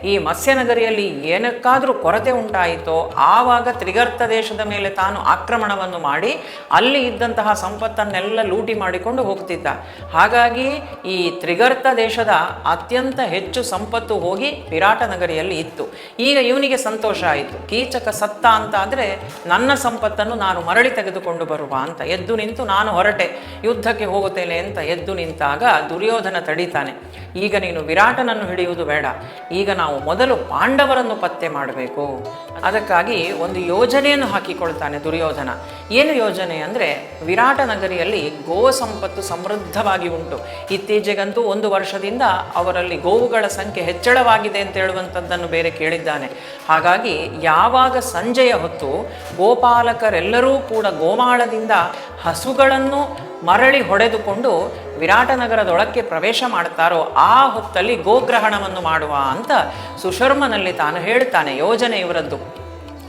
ಈ ಮತ್ಸ್ಯನಗರಿಯಲ್ಲಿ ಏನಕ್ಕಾದರೂ ಕೊರತೆ ಉಂಟಾಯಿತೋ ಆವಾಗ ತ್ರಿಗರ್ತ ದೇಶದ ಮೇಲೆ ತಾನು ಆಕ್ರಮಣವನ್ನು ಮಾಡಿ ಅಲ್ಲಿ ಇದ್ದಂತಹ ಸಂಪತ್ತನ್ನೆಲ್ಲ ಲೂಟಿ ಮಾಡಿಕೊಂಡು ಹೋಗ್ತಿದ್ದ. ಹಾಗಾಗಿ ಈ ತ್ರಿಗರ್ತ ದೇಶದ ಅತ್ಯಂತ ಹೆಚ್ಚು ಸಂಪತ್ತು ಹೋಗಿ ವಿರಾಟ ನಗರಿಯಲ್ಲಿ ಇತ್ತು. ಈಗ ಇವನಿಗೆ ಸಂತೋಷ ಆಯಿತು, ಕೀಚಕ ಸತ್ತ ಅಂತಾದರೆ ನನ್ನ ಸಂಪತ್ತನ್ನು ನಾನು ಮರಳಿ ತೆಗೆದುಕೊಂಡು ಬರುವ ಅಂತ ಎದ್ದು ನಿಂತು ನಾನು ಹೊರಟೆ, ಯುದ್ಧಕ್ಕೆ ಹೋಗುತ್ತೇನೆ ಅಂತ ಎದ್ದು ನಿಂತಾಗ ದುರ್ಯೋಧನ ತಡೀತಾನೆ. ಈಗ ನೀನು ವಿರಾಟನನ್ನು ಹಿಡಿಯುವುದು ಬೇಡ, ಈಗ ನಾವು ಮೊದಲು ಪಾಂಡವರನ್ನು ಪತ್ತೆ ಮಾಡಬೇಕು. ಅದಕ್ಕಾಗಿ ಒಂದು ಯೋಜನೆಯನ್ನು ಹಾಕಿಕೊಳ್ತಾನೆ ದುರ್ಯೋಧನ. ಏನು ಯೋಜನೆ ಅಂದರೆ, ವಿರಾಟ ನಗರಿಯಲ್ಲಿ ಗೋ ಸಂಪತ್ತು ಸಮೃದ್ಧವಾಗಿ ಉಂಟು. ಇತ್ತೀಚೆಗಂತೂ 1 ವರ್ಷದಿಂದ ಅವರಲ್ಲಿ ಗೋವುಗಳ ಸಂಖ್ಯೆ ಹೆಚ್ಚಳವಾಗಿದೆ ಅಂತ ಹೇಳುವಂಥದ್ದನ್ನು ಬೇರೆ ಕೇಳಿದ್ದಾನೆ. ಹಾಗಾಗಿ ಯಾವಾಗ ಸಂಜೆಯ ಹೊತ್ತು ಗೋಪಾಲಕರೆಲ್ಲರೂ ಕೂಡ ಗೋಮಾಳದಿಂದ ಹಸುಗಳನ್ನು ಮರಳಿ ಹೊಡೆದುಕೊಂಡು ವಿರಾಟ ನಗರದೊಳಕ್ಕೆ ಪ್ರವೇಶ ಮಾಡ್ತಾರೋ ಆ ಹೊತ್ತಲ್ಲಿ ಗೋಗ್ರಹಣವನ್ನು ಮಾಡುವ ಅಂತ ಸುಶರ್ಮನಲ್ಲಿ ತಾನು ಹೇಳ್ತಾನೆ. ಯೋಜನೆ ಇವರದ್ದು.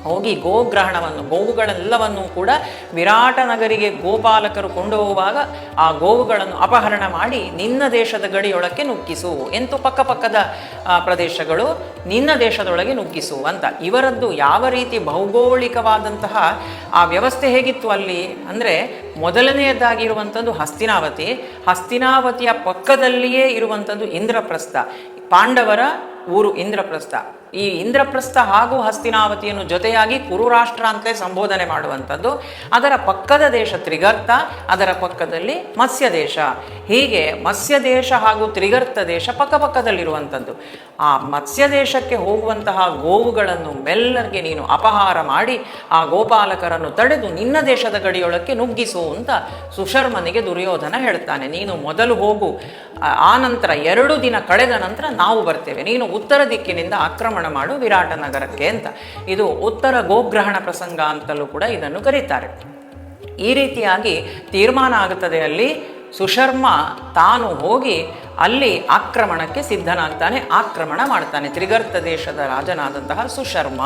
ಹೋಗಿ ಗೋಗ್ರಹಣವನ್ನು, ಗೋವುಗಳೆಲ್ಲವನ್ನೂ ಕೂಡ ವಿರಾಟ ನಗರಿಗೆ ಗೋಪಾಲಕರು ಕೊಂಡು ಹೋಗುವಾಗ ಆ ಗೋವುಗಳನ್ನು ಅಪಹರಣ ಮಾಡಿ ನಿನ್ನ ದೇಶದ ಗಡಿಯೊಳಕ್ಕೆ ನುಗ್ಗಿಸು, ಎಂತೂ ಪಕ್ಕಪಕ್ಕದ ಪ್ರದೇಶಗಳು, ನಿನ್ನ ದೇಶದೊಳಗೆ ನುಗ್ಗಿಸು ಅಂತ. ಇವರದ್ದು ಯಾವ ರೀತಿ ಭೌಗೋಳಿಕವಾದಂತಹ ಆ ವ್ಯವಸ್ಥೆ ಹೇಗಿತ್ತು ಅಲ್ಲಿ ಅಂದರೆ, ಮೊದಲನೆಯದಾಗಿರುವಂಥದ್ದು ಹಸ್ತಿನಾವತಿ, ಹಸ್ತಿನಾವತಿಯ ಪಕ್ಕದಲ್ಲಿಯೇ ಇರುವಂಥದ್ದು ಇಂದ್ರಪ್ರಸ್ಥ, ಪಾಂಡವರ ಊರು ಇಂದ್ರಪ್ರಸ್ಥ. ಈ ಇಂದ್ರಪ್ರಸ್ಥ ಹಾಗೂ ಹಸ್ತಿನಾವತಿಯನ್ನು ಜೊತೆಯಾಗಿ ಕುರುರಾಷ್ಟ್ರ ಅಂತಲೇ ಸಂಬೋಧನೆ ಮಾಡುವಂಥದ್ದು. ಅದರ ಪಕ್ಕದ ದೇಶ ತ್ರಿಗರ್ತ, ಅದರ ಪಕ್ಕದಲ್ಲಿ ಮತ್ಸ್ಯ ದೇಶ. ಹೀಗೆ ಮತ್ಸ್ಯ ದೇಶ ಹಾಗೂ ತ್ರಿಗರ್ತ ದೇಶ ಪಕ್ಕಪಕ್ಕದಲ್ಲಿರುವಂಥದ್ದು. ಆ ಮತ್ಸ್ಯ ದೇಶಕ್ಕೆ ಹೋಗುವಂತಹ ಗೋವುಗಳನ್ನು ಮೆಲ್ಲಗೆ ನೀನು ಅಪಹಾರ ಮಾಡಿ ಆ ಗೋಪಾಲಕರನ್ನು ತಡೆದು ನಿನ್ನ ದೇಶದ ಗಡಿಯೊಳಕ್ಕೆ ನುಗ್ಗಿಸು ಅಂತ ಸುಶರ್ಮನಿಗೆ ದುರ್ಯೋಧನ ಹೇಳ್ತಾನೆ. ನೀನು ಮೊದಲು ಹೋಗು, ಆ ನಂತರ 2 ದಿನ ಕಳೆದ ನಂತರ ನಾವು ಬರ್ತೇವೆ, ನೀನು ಉತ್ತರ ದಿಕ್ಕಿನಿಂದ ಆಕ್ರಮಣ ಮಾಡು ವಿರಾಟ ನಗರಕ್ಕೆ ಅಂತ. ಇದು ಉತ್ತರ ಗೋಗ್ರಹಣ ಪ್ರಸಂಗ ಅಂತಲೂ ಕೂಡ ಇದನ್ನು ಕರೀತಾರೆ. ಈ ರೀತಿಯಾಗಿ ತೀರ್ಮಾನ ಆಗುತ್ತದೆ. ಅಲ್ಲಿ ಸುಶರ್ಮ ತಾನು ಹೋಗಿ ಅಲ್ಲಿ ಆಕ್ರಮಣಕ್ಕೆ ಸಿದ್ಧನಾಗ್ತಾನೆ, ಆಕ್ರಮಣ ಮಾಡ್ತಾನೆ. ತ್ರಿಗರ್ತ ದೇಶದ ರಾಜನಾದಂತಹ ಸುಶರ್ಮ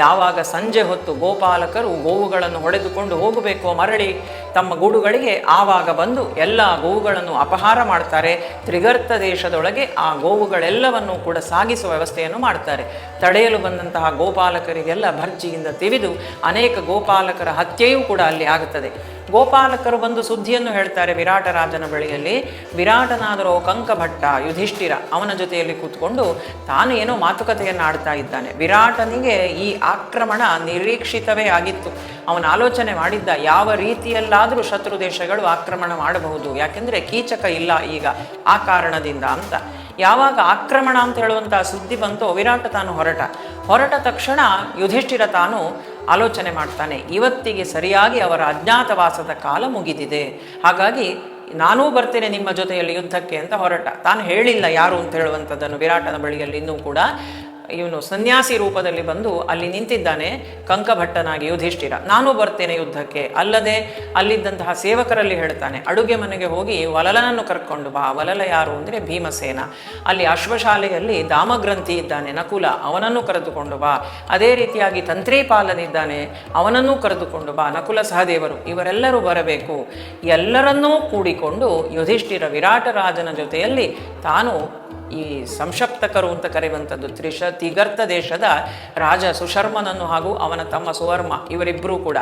ಯಾವಾಗ ಸಂಜೆ ಹೊತ್ತು ಗೋಪಾಲಕರು ಗೋವುಗಳನ್ನು ಹೊಡೆದುಕೊಂಡು ಹೋಗಬೇಕು ಮರಳಿ ತಮ್ಮ ಗೂಡುಗಳಿಗೆ, ಆವಾಗ ಬಂದು ಎಲ್ಲ ಗೋವುಗಳನ್ನು ಅಪಹಾರ ಮಾಡ್ತಾರೆ. ತ್ರಿಗರ್ತ ದೇಶದೊಳಗೆ ಆ ಗೋವುಗಳೆಲ್ಲವನ್ನೂ ಕೂಡ ಸಾಗಿಸುವ ವ್ಯವಸ್ಥೆಯನ್ನು ಮಾಡ್ತಾರೆ. ತಡೆಯಲು ಬಂದಂತಹ ಗೋಪಾಲಕರಿಗೆಲ್ಲ ಭರ್ಜಿಯಿಂದ ತಿವಿದು ಅನೇಕ ಗೋಪಾಲಕರ ಹತ್ಯೆಯೂ ಕೂಡ ಅಲ್ಲಿ ಆಗುತ್ತದೆ. ಗೋಪಾಲಕರು ಬಂದು ಸುದ್ದಿಯನ್ನು ಹೇಳ್ತಾರೆ ವಿರಾಟ ರಾಜನ ಬಳಿಯಲ್ಲಿ. ವಿರಾಟನಾದರೂ ಕಂಕಭಟ್ಟ ಯುಧಿಷ್ಠಿರ ಅವನ ಜೊತೆಯಲ್ಲಿ ಕೂತ್ಕೊಂಡು ತಾನು ಏನೋ ಮಾತುಕತೆಯನ್ನು ಆಡ್ತಾ ಇದ್ದಾನೆ. ವಿರಾಟನಿಗೆ ಈ ಆಕ್ರಮಣ ನಿರೀಕ್ಷಿತವೇ ಆಗಿತ್ತು. ಅವನ ಆಲೋಚನೆ ಮಾಡಿದ್ದ, ಯಾವ ರೀತಿಯಲ್ಲಾದರೂ ಶತ್ರು ದೇಶಗಳು ಆಕ್ರಮಣ ಮಾಡಬಹುದು, ಯಾಕೆಂದರೆ ಕೀಚಕ ಇಲ್ಲ ಈಗ ಆ ಕಾರಣದಿಂದ ಅಂತ. ಯಾವಾಗ ಆಕ್ರಮಣ ಅಂತ ಹೇಳುವಂಥ ಸುದ್ದಿ ಬಂತೋ ವಿರಾಟ ತಾನು ಹೊರಟ ತಕ್ಷಣ ಯುಧಿಷ್ಠಿರ ತಾನು ಆಲೋಚನೆ ಮಾಡ್ತಾನೆ, ಇವತ್ತಿಗೆ ಸರಿಯಾಗಿ ಅವರ ಅಜ್ಞಾತವಾಸದ ಕಾಲ ಮುಗಿದಿದೆ, ಹಾಗಾಗಿ ನಾನೂ ಬರ್ತೇನೆ ನಿಮ್ಮ ಜೊತೆಯಲ್ಲಿ ಯುದ್ಧಕ್ಕೆ ಅಂತ ಹೊರಟ. ತಾನು ಹೇಳಿಲ್ಲ ಯಾರು ಅಂತ ಹೇಳುವಂಥದ್ದನ್ನು ವಿರಾಟನ ಬಳಿಯಲ್ಲಿ ಇನ್ನೂ ಕೂಡ. ಇವನು ಸನ್ಯಾಸಿ ರೂಪದಲ್ಲಿ ಬಂದು ಅಲ್ಲಿ ನಿಂತಿದ್ದಾನೆ ಕಂಕಭಟ್ಟನಾಗಿ ಯುಧಿಷ್ಠಿರ, ನಾನು ಬರ್ತೇನೆ ಯುದ್ಧಕ್ಕೆ. ಅಲ್ಲದೆ ಅಲ್ಲಿದ್ದಂತಹ ಸೇವಕರಲ್ಲಿ ಹೇಳ್ತಾನೆ, ಅಡುಗೆ ಮನೆಗೆ ಹೋಗಿ ವಲಲನನ್ನು ಕರ್ಕೊಂಡು ಬಾ. ವಲಲ ಯಾರು ಅಂದರೆ ಭೀಮಸೇನ. ಅಲ್ಲಿ ಅಶ್ವಶಾಲೆಯಲ್ಲಿ ದಾಮಗ್ರಂಥಿ ಇದ್ದಾನೆ ನಕುಲ, ಅವನನ್ನು ಕರೆದುಕೊಂಡು ಬಾ. ಅದೇ ರೀತಿಯಾಗಿ ತಂತ್ರೀಪಾಲನಿದ್ದಾನೆ, ಅವನನ್ನೂ ಕರೆದುಕೊಂಡು ಬಾ. ನಕುಲ ಸಹದೇವರು ಇವರೆಲ್ಲರೂ ಬರಬೇಕು. ಎಲ್ಲರನ್ನೂ ಕೂಡಿಕೊಂಡು ಯುಧಿಷ್ಠಿರ ವಿರಾಟ ರಾಜನ ಜೊತೆಯಲ್ಲಿ ತಾನು ಈ ಸಂಶಪ್ತಕರು ಅಂತ ಕರೆಯುವಂಥದ್ದು ತ್ರಿಗರ್ತ ದೇಶದ ರಾಜ ಸುಶರ್ಮನನ್ನು ಹಾಗೂ ಅವನ ತಮ್ಮ ಸುವರ್ಮ ಇವರಿಬ್ಬರೂ ಕೂಡ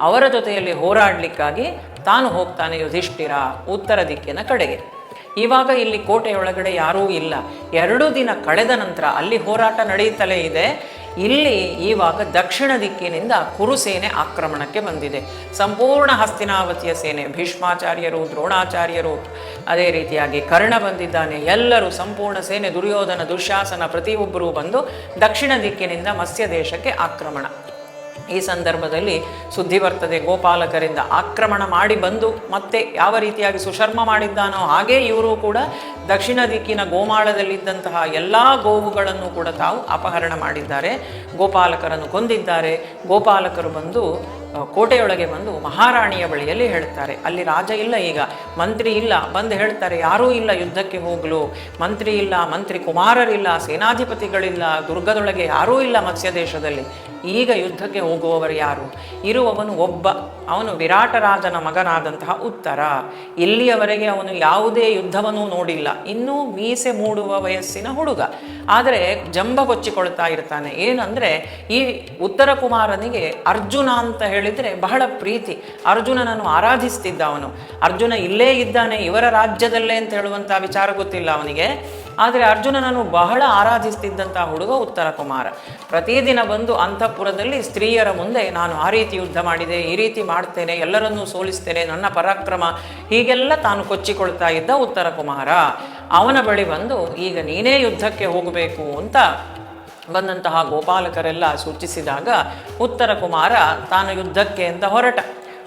ಅವರ ಜೊತೆಯಲ್ಲಿ ಹೋರಾಡಲಿಕ್ಕಾಗಿ ತಾನು ಹೋಗ್ತಾನೆ ಯುಧಿಷ್ಠಿರ ಉತ್ತರ ದಿಕ್ಕಿನ ಕಡೆಗೆ. ಇವಾಗ ಇಲ್ಲಿ ಕೋಟೆಯೊಳಗಡೆ ಯಾರೂ ಇಲ್ಲ. 2 ದಿನ ಕಳೆದ ನಂತರ ಅಲ್ಲಿ ಹೋರಾಟ ನಡೆಯುತ್ತಲೇ ಇದೆ. ಇಲ್ಲಿ ಇವಾಗ ದಕ್ಷಿಣ ದಿಕ್ಕಿನಿಂದ ಕುರುಸೇನೆ ಆಕ್ರಮಣಕ್ಕೆ ಬಂದಿದೆ. ಸಂಪೂರ್ಣ ಹಸ್ತಿನಾವತಿಯ ಸೇನೆ, ಭೀಷ್ಮಾಚಾರ್ಯರು, ದ್ರೋಣಾಚಾರ್ಯರು, ಅದೇ ರೀತಿಯಾಗಿ ಕರ್ಣ ಬಂದಿದ್ದಾನೆ. ಎಲ್ಲರೂ ಸಂಪೂರ್ಣ ಸೇನೆ, ದುರ್ಯೋಧನ, ದುಶ್ಯಾಸನ ಪ್ರತಿಯೊಬ್ಬರೂ ಬಂದು ದಕ್ಷಿಣ ದಿಕ್ಕಿನಿಂದ ಮತ್ಸ್ಯ ದೇಶಕ್ಕೆ ಆಕ್ರಮಣ. ಈ ಸಂದರ್ಭದಲ್ಲಿ ಸುದ್ದಿ ಬರ್ತದೆ ಗೋಪಾಲಕರಿಂದ, ಆಕ್ರಮಣ ಮಾಡಿ ಬಂದು ಮತ್ತೆ ಯಾವ ರೀತಿಯಾಗಿ ಸುಶರ್ಮ ಮಾಡಿದ್ದಾನೋ ಹಾಗೇ ಇವರು ಕೂಡ ದಕ್ಷಿಣ ದಿಕ್ಕಿನ ಗೋಮಾಳದಲ್ಲಿದ್ದಂತಹ ಎಲ್ಲ ಗೋವುಗಳನ್ನು ಕೂಡ ತಾವು ಅಪಹರಣ ಮಾಡಿದ್ದಾರೆ, ಗೋಪಾಲಕರನ್ನು ಕೊಂದಿದ್ದಾರೆ. ಗೋಪಾಲಕರು ಬಂದು ಕೋಟೆಯೊಳಗೆ ಬಂದು ಮಹಾರಾಣಿಯ ಬಳಿಯಲ್ಲಿ ಹೇಳ್ತಾರೆ, ಅಲ್ಲಿ ರಾಜ ಇಲ್ಲ, ಈಗ ಮಂತ್ರಿ ಇಲ್ಲ. ಬಂದು ಹೇಳ್ತಾರೆ, ಯಾರೂ ಇಲ್ಲ ಯುದ್ಧಕ್ಕೆ ಹೋಗಲು, ಮಂತ್ರಿ ಇಲ್ಲ, ಮಂತ್ರಿ ಕುಮಾರರಿಲ್ಲ, ಸೇನಾಧಿಪತಿಗಳಿಲ್ಲ, ದುರ್ಗದೊಳಗೆ ಯಾರೂ ಇಲ್ಲ ಮತ್ಸ್ಯ ದೇಶದಲ್ಲಿ. ಈಗ ಯುದ್ಧಕ್ಕೆ ಹೋಗುವವರು ಯಾರು? ಇರುವವನು ಒಬ್ಬ, ಅವನು ವಿರಾಟ ರಾಜನ ಮಗನಾದಂತಹ ಉತ್ತರ. ಇಲ್ಲಿಯವರೆಗೆ ಅವನು ಯಾವುದೇ ಯುದ್ಧವನ್ನೂ ನೋಡಿಲ್ಲ, ಇನ್ನೂ ಮೀಸೆ ಮೂಡುವ ವಯಸ್ಸಿನ ಹುಡುಗ. ಆದರೆ ಜಂಬ ಕೊಚ್ಚಿಕೊಳ್ತಾ ಇರ್ತಾನೆ. ಏನಂದರೆ ಈ ಉತ್ತರ ಕುಮಾರನಿಗೆ ಅರ್ಜುನ ಅಂತ ಹೇಳಿದರೆ ಬಹಳ ಪ್ರೀತಿ. ಅರ್ಜುನನನ್ನು ಆರಾಧಿಸ್ತಿದ್ದ ಅವನು. ಅರ್ಜುನ ಇಲ್ಲೇ ಇದ್ದಾನೆ ಇವರ ರಾಜ್ಯದಲ್ಲೇ ಅಂತ ಹೇಳುವಂಥ ವಿಚಾರ ಗೊತ್ತಿಲ್ಲ ಅವನಿಗೆ. ಆದರೆ ಅರ್ಜುನನನ್ನು ಬಹಳ ಆರಾಧಿಸ್ತಿದ್ದಂಥ ಹುಡುಗ ಉತ್ತರ ಕುಮಾರ. ಪ್ರತಿದಿನ ಬಂದು ಅಂತಃಪುರದಲ್ಲಿ ಸ್ತ್ರೀಯರ ಮುಂದೆ ನಾನು ಆ ರೀತಿ ಯುದ್ಧ ಮಾಡಿದೆ, ಈ ರೀತಿ ಮಾಡ್ತೇನೆ, ಎಲ್ಲರನ್ನೂ ಸೋಲಿಸ್ತೇನೆ, ನನ್ನ ಪರಾಕ್ರಮ, ಹೀಗೆಲ್ಲ ತಾನು ಕೊಚ್ಚಿಕೊಳ್ತಾ ಇದ್ದ ಉತ್ತರ ಕುಮಾರ. ಅವನ ಬಳಿ ಬಂದು ಈಗ ನೀನೇ ಯುದ್ಧಕ್ಕೆ ಹೋಗಬೇಕು ಅಂತ ಬಂದಂತಹ ಗೋಪಾಲಕರೆಲ್ಲ ಸೂಚಿಸಿದಾಗ ಉತ್ತರ ಕುಮಾರ ತಾನು ಯುದ್ಧಕ್ಕೆ ಅಂತ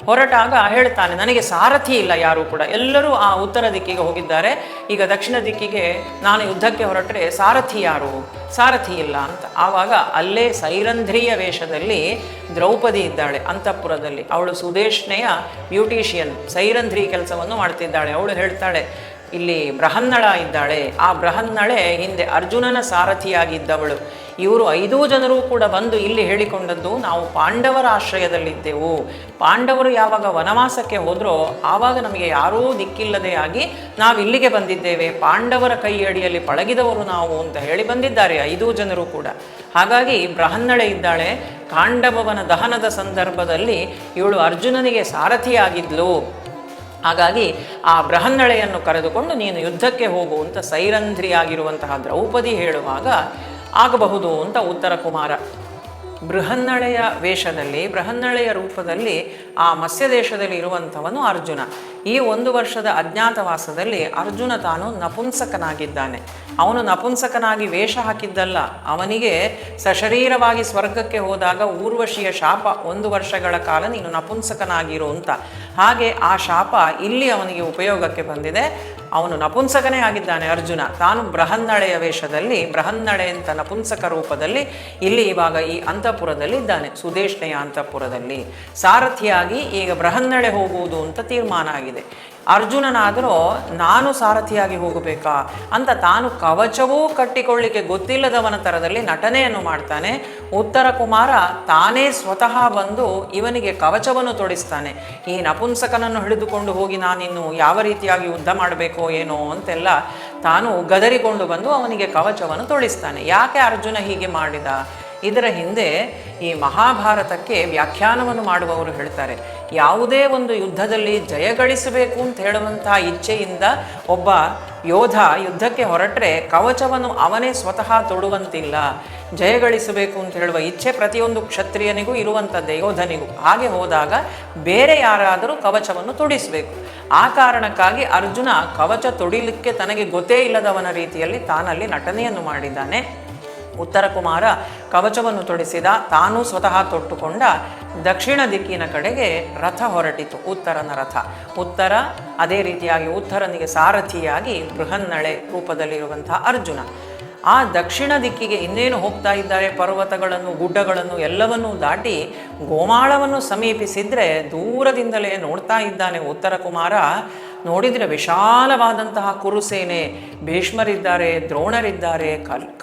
ಹೊರಟಾಗ ಹೇಳ್ತಾನೆ, ನನಗೆ ಸಾರಥಿ ಇಲ್ಲ ಯಾರೂ ಕೂಡ, ಎಲ್ಲರೂ ಆ ಉತ್ತರ ದಿಕ್ಕಿಗೆ ಹೋಗಿದ್ದಾರೆ, ಈಗ ದಕ್ಷಿಣ ದಿಕ್ಕಿಗೆ ನಾನು ಯುದ್ಧಕ್ಕೆ ಹೊರಟ್ರೆ ಸಾರಥಿ ಯಾರು? ಸಾರಥಿ ಇಲ್ಲ ಅಂತ. ಆವಾಗ ಅಲ್ಲೇ ಸೈರಂಧ್ರಿಯ ವೇಷದಲ್ಲಿ ದ್ರೌಪದಿ ಇದ್ದಾಳೆ ಅಂತಃಪುರದಲ್ಲಿ. ಅವಳು ಸುದೇಶ್ನೆಯ ಬ್ಯೂಟಿಷಿಯನ್, ಸೈರಂಧ್ರಿ ಕೆಲಸವನ್ನು ಮಾಡ್ತಿದ್ದಾಳೆ. ಅವಳು ಹೇಳ್ತಾಳೆ, ಇಲ್ಲಿ ಬೃಹನ್ನಳ ಇದ್ದಾಳೆ, ಆ ಬೃಹನ್ನಳೆ ಹಿಂದೆ ಅರ್ಜುನನ ಸಾರಥಿಯಾಗಿದ್ದವಳು, ಇವರು 5 ಜನರು ಕೂಡ ಬಂದು ಇಲ್ಲಿ ಹೇಳಿಕೊಂಡದ್ದು, ನಾವು ಪಾಂಡವರ ಆಶ್ರಯದಲ್ಲಿದ್ದೆವು. ಪಾಂಡವರು ಯಾವಾಗ ವನವಾಸಕ್ಕೆ ಹೋದ್ರೋ ಆವಾಗ ನಮಗೆ ಯಾರೂ ದಿಕ್ಕಿಲ್ಲದೆ ಆಗಿ ನಾವು ಇಲ್ಲಿಗೆ ಬಂದಿದ್ದೇವೆ, ಪಾಂಡವರ ಕೈಯಡಿಯಲ್ಲಿ ಪಳಗಿದವರು ನಾವು ಅಂತ ಹೇಳಿ ಬಂದಿದ್ದಾರೆ 5 ಜನರು ಕೂಡ. ಹಾಗಾಗಿ ಬೃಹನ್ನಳೆ ಇದ್ದಾಳೆ. ಕಾಂಡವನ ದಹನದ ಸಂದರ್ಭದಲ್ಲಿ ಇವಳು ಅರ್ಜುನನಿಗೆ ಸಾರಥಿಯಾಗಿದ್ಲು. ಹಾಗಾಗಿ ಆ ಬೃಹನ್ನಳೆಯನ್ನು ಕರೆದುಕೊಂಡು ನೀನು ಯುದ್ಧಕ್ಕೆ ಹೋಗು ಅಂತ ಸೈರಂಧ್ರಿಯಾಗಿರುವಂತಹ ದ್ರೌಪದಿ ಹೇಳುವಾಗ ಆಗಬಹುದು ಅಂತ ಉತ್ತರ ಕುಮಾರ. ಬೃಹನ್ನಳೆಯ ವೇಷದಲ್ಲಿ, ಬೃಹನ್ನಳೆಯ ರೂಪದಲ್ಲಿ ಆ ಮತ್ಸ್ಯ ದೇಶದಲ್ಲಿ ಇರುವಂಥವನು ಅರ್ಜುನ. ಈ 1 ವರ್ಷದ ಅಜ್ಞಾತವಾಸದಲ್ಲಿ ಅರ್ಜುನ ತಾನು ನಪುಂಸಕನಾಗಿದ್ದಾನೆ. ಅವನು ನಪುಂಸಕನಾಗಿ ವೇಷ ಹಾಕಿದ್ದಲ್ಲ, ಅವನಿಗೆ ಸಶರೀರವಾಗಿ ಸ್ವರ್ಗಕ್ಕೆ ಹೋದಾಗ ಊರ್ವಶಿಯ ಶಾಪ 1 ವರ್ಷಗಳ ಕಾಲ ನೀನು ನಪುಂಸಕನಾಗಿರು ಅಂತ. ಹಾಗೆ ಆ ಶಾಪ ಇಲ್ಲಿ ಅವನಿಗೆ ಉಪಯೋಗಕ್ಕೆ ಬಂದಿದೆ. ಅವನು ನಪುಂಸಕನೇ ಆಗಿದ್ದಾನೆ ಅರ್ಜುನ. ತಾನು ಬೃಹನ್ನಳೆಯ ವೇಷದಲ್ಲಿ, ಬೃಹನ್ನಳೆ ಅಂತ ನಪುಂಸಕ ರೂಪದಲ್ಲಿ ಇಲ್ಲಿ ಇವಾಗ ಈ ಅಂತಃಪುರದಲ್ಲಿ ಇದ್ದಾನೆ, ಸುದೇಶ್ನೆಯ ಅಂತಃಪುರದಲ್ಲಿ ಸಾರಥಿಯಾಗಿ. ಈಗ ಬೃಹನ್ನಳೆ ಹೋಗುವುದು ಅಂತ ತೀರ್ಮಾನ ಆಗಿದೆ. ಅರ್ಜುನನಾದರೂ ನಾನು ಸಾರಥಿಯಾಗಿ ಹೋಗಬೇಕಾ ಅಂತ ತಾನು ಕವಚವೂ ಕಟ್ಟಿಕೊಳ್ಳಿಕ್ಕೆ ಗೊತ್ತಿಲ್ಲದವನ ಥರದಲ್ಲಿ ನಟನೆಯನ್ನು ಮಾಡ್ತಾನೆ. ಉತ್ತರ ಕುಮಾರ ತಾನೇ ಸ್ವತಃ ಬಂದು ಇವನಿಗೆ ಕವಚವನ್ನು ತೊಡಿಸ್ತಾನೆ. ಈ ನಪುಂಸಕನನ್ನು ಹಿಡಿದುಕೊಂಡು ಹೋಗಿ ನಾನಿನ್ನು ಯಾವ ರೀತಿಯಾಗಿ ಯುದ್ಧ ಮಾಡಬೇಕೋ ಏನೋ ಅಂತೆಲ್ಲ ತಾನು ಗದರಿಕೊಂಡು ಬಂದು ಅವನಿಗೆ ಕವಚವನ್ನು ತೊಡಿಸ್ತಾನೆ. ಯಾಕೆ ಅರ್ಜುನ ಹೀಗೆ ಮಾಡಿದ? ಇದರ ಹಿಂದೆ ಈ ಮಹಾಭಾರತಕ್ಕೆ ವ್ಯಾಖ್ಯಾನವನ್ನು ಮಾಡುವವರು ಹೇಳ್ತಾರೆ, ಯಾವುದೇ ಒಂದು ಯುದ್ಧದಲ್ಲಿ ಜಯಗಳಿಸಬೇಕು ಅಂತ ಹೇಳುವಂತಹ ಇಚ್ಛೆಯಿಂದ ಒಬ್ಬ ಯೋಧ ಯುದ್ಧಕ್ಕೆ ಹೊರಟ್ರೆ ಕವಚವನ್ನು ಅವನೇ ಸ್ವತಃ ತೊಡುವಂತಿಲ್ಲ. ಜಯಗಳಿಸಬೇಕು ಅಂತ ಹೇಳುವ ಇಚ್ಛೆ ಪ್ರತಿಯೊಂದು ಕ್ಷತ್ರಿಯನಿಗೂ ಇರುವಂಥದ್ದೇ, ಯೋಧನಿಗೂ. ಹಾಗೆ ಹೋದಾಗ ಬೇರೆ ಯಾರಾದರೂ ಕವಚವನ್ನು ತೊಡಿಸಬೇಕು. ಆ ಕಾರಣಕ್ಕಾಗಿ ಅರ್ಜುನ ಕವಚ ತೊಡಿಲಿಕ್ಕೆ ತನಗೆ ಗೊತ್ತೇ ಇಲ್ಲದವನ ರೀತಿಯಲ್ಲಿ ತಾನಲ್ಲಿ ನಟನೆಯನ್ನು ಮಾಡಿದ್ದಾನೆ. ಉತ್ತರ ಕುಮಾರ ಕವಚವನ್ನು ತೊಡಿಸಿದ, ತಾನೂ ಸ್ವತಃ ತೊಟ್ಟುಕೊಂಡ. ದಕ್ಷಿಣ ದಿಕ್ಕಿನ ಕಡೆಗೆ ರಥ ಹೊರಟಿತು, ಉತ್ತರನ ರಥ. ಉತ್ತರ ಅದೇ ರೀತಿಯಾಗಿ ಉತ್ತರನಿಗೆ ಸಾರಥಿಯಾಗಿ ಬೃಹನ್ನಳೆ ರೂಪದಲ್ಲಿರುವಂತಹ ಅರ್ಜುನ. ಆ ದಕ್ಷಿಣ ದಿಕ್ಕಿಗೆ ಇನ್ನೇನು ಹೋಗ್ತಾ ಇದ್ದಾರೆ, ಪರ್ವತಗಳನ್ನು, ಗುಡ್ಡಗಳನ್ನು ಎಲ್ಲವನ್ನೂ ದಾಟಿ ಗೋಮಾಳವನ್ನು ಸಮೀಪಿಸಿದ್ರೆ ದೂರದಿಂದಲೇ ನೋಡ್ತಾ ಇದ್ದಾನೆ ಉತ್ತರ ಕುಮಾರ. ನೋಡಿದರೆ ವಿಶಾಲವಾದಂತಹ ಕುರುಸೇನೆ, ಭೀಷ್ಮರಿದ್ದಾರೆ, ದ್ರೋಣರಿದ್ದಾರೆ,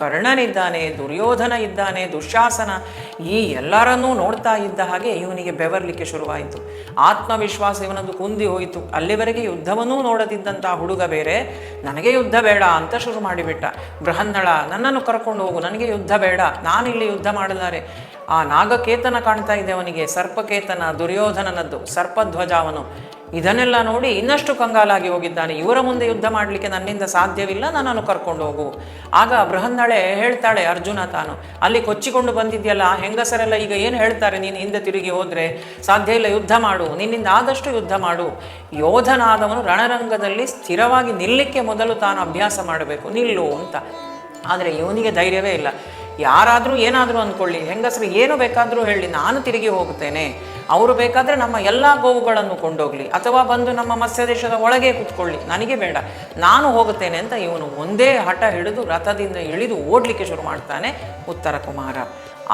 ಕರ್ಣನಿದ್ದಾನೆ, ದುರ್ಯೋಧನ ಇದ್ದಾನೆ, ದುಶ್ಯಾಸನ, ಈ ಎಲ್ಲರನ್ನೂ ನೋಡ್ತಾ ಇದ್ದ ಹಾಗೆ ಇವನಿಗೆ ಬೆವರ್ಲಿಕ್ಕೆ ಶುರುವಾಯಿತು. ಆತ್ಮವಿಶ್ವಾಸ ಇವನದು ಕುಂದಿ ಹೋಯಿತು. ಅಲ್ಲಿವರೆಗೆ ಯುದ್ಧವನ್ನೂ ನೋಡದಿದ್ದಂತಹ ಹುಡುಗ ಬೇರೆ ನನಗೆ ಯುದ್ಧ ಬೇಡ ಅಂತ ಶುರು ಮಾಡಿಬಿಟ್ಟ. ಬೃಹನ್ನಳ ನನ್ನನ್ನು ಕರ್ಕೊಂಡು ಹೋಗು, ನನಗೆ ಯುದ್ಧ ಬೇಡ, ನಾನಿಲ್ಲಿ ಯುದ್ಧ ಮಾಡಲಾರೆ. ಆ ನಾಗಕೇತನ ಕಾಣ್ತಾ ಇದೆ ಅವನಿಗೆ, ಸರ್ಪಕೇತನ, ದುರ್ಯೋಧನನದ್ದು ಸರ್ಪಧ್ವಜ ಅವನು. ಇದನ್ನೆಲ್ಲ ನೋಡಿ ಇನ್ನಷ್ಟು ಕಂಗಾಲಾಗಿ ಹೋಗಿದ್ದಾನೆ. ಇವರ ಮುಂದೆ ಯುದ್ಧ ಮಾಡಲಿಕ್ಕೆ ನನ್ನಿಂದ ಸಾಧ್ಯವಿಲ್ಲ, ನನ್ನನ್ನು ಕರ್ಕೊಂಡು ಹೋಗು. ಆಗ ಬೃಹನ್ನಳೆ ಹೇಳ್ತಾಳೆ, ಅರ್ಜುನ ತಾನು ಅಲ್ಲಿ ಕೊಚ್ಚಿಕೊಂಡು ಬಂದಿದ್ಯಲ್ಲ, ಹೆಂಗಸರೆಲ್ಲ ಈಗ ಏನು ಹೇಳ್ತಾರೆ, ನೀನು ಹಿಂದೆ ತಿರುಗಿ ಹೋದರೆ ಸಾಧ್ಯ ಇಲ್ಲ, ಯುದ್ಧ ಮಾಡು, ನಿನ್ನಿಂದ ಆದಷ್ಟು ಯುದ್ಧ ಮಾಡು. ಯೋಧನಾದವನು ರಣರಂಗದಲ್ಲಿ ಸ್ಥಿರವಾಗಿ ನಿಲ್ಲಕ್ಕೆ ಮೊದಲು ತಾನು ಅಭ್ಯಾಸ ಮಾಡಬೇಕು, ನಿಲ್ಲು ಅಂತ. ಆದರೆ ಇವನಿಗೆ ಧೈರ್ಯವೇ ಇಲ್ಲ. ಯಾರಾದರೂ ಏನಾದರೂ ಅಂದ್ಕೊಳ್ಳಿ, ಹೆಂಗಸರು ಏನು ಬೇಕಾದರೂ ಹೇಳಿ, ನಾನು ತಿರುಗಿ ಹೋಗುತ್ತೇನೆ, ಅವರು ಬೇಕಾದರೆ ನಮ್ಮ ಎಲ್ಲ ಗೋವುಗಳನ್ನು ಕೊಂಡೋಗಲಿ, ಅಥವಾ ಬಂದು ನಮ್ಮ ಮತ್ಸ್ಯ ದೇಶದ ಒಳಗೆ ಕೂತ್ಕೊಳ್ಳಿ, ನನಗೆ ಬೇಡ, ನಾನು ಹೋಗುತ್ತೇನೆ ಅಂತ ಇವನು ಒಂದೇ ಹಠ ಹಿಡಿದು ರಥದಿಂದ ಇಳಿದು ಓಡಲಿಕ್ಕೆ ಶುರು ಮಾಡ್ತಾನೆ ಉತ್ತರ ಕುಮಾರ.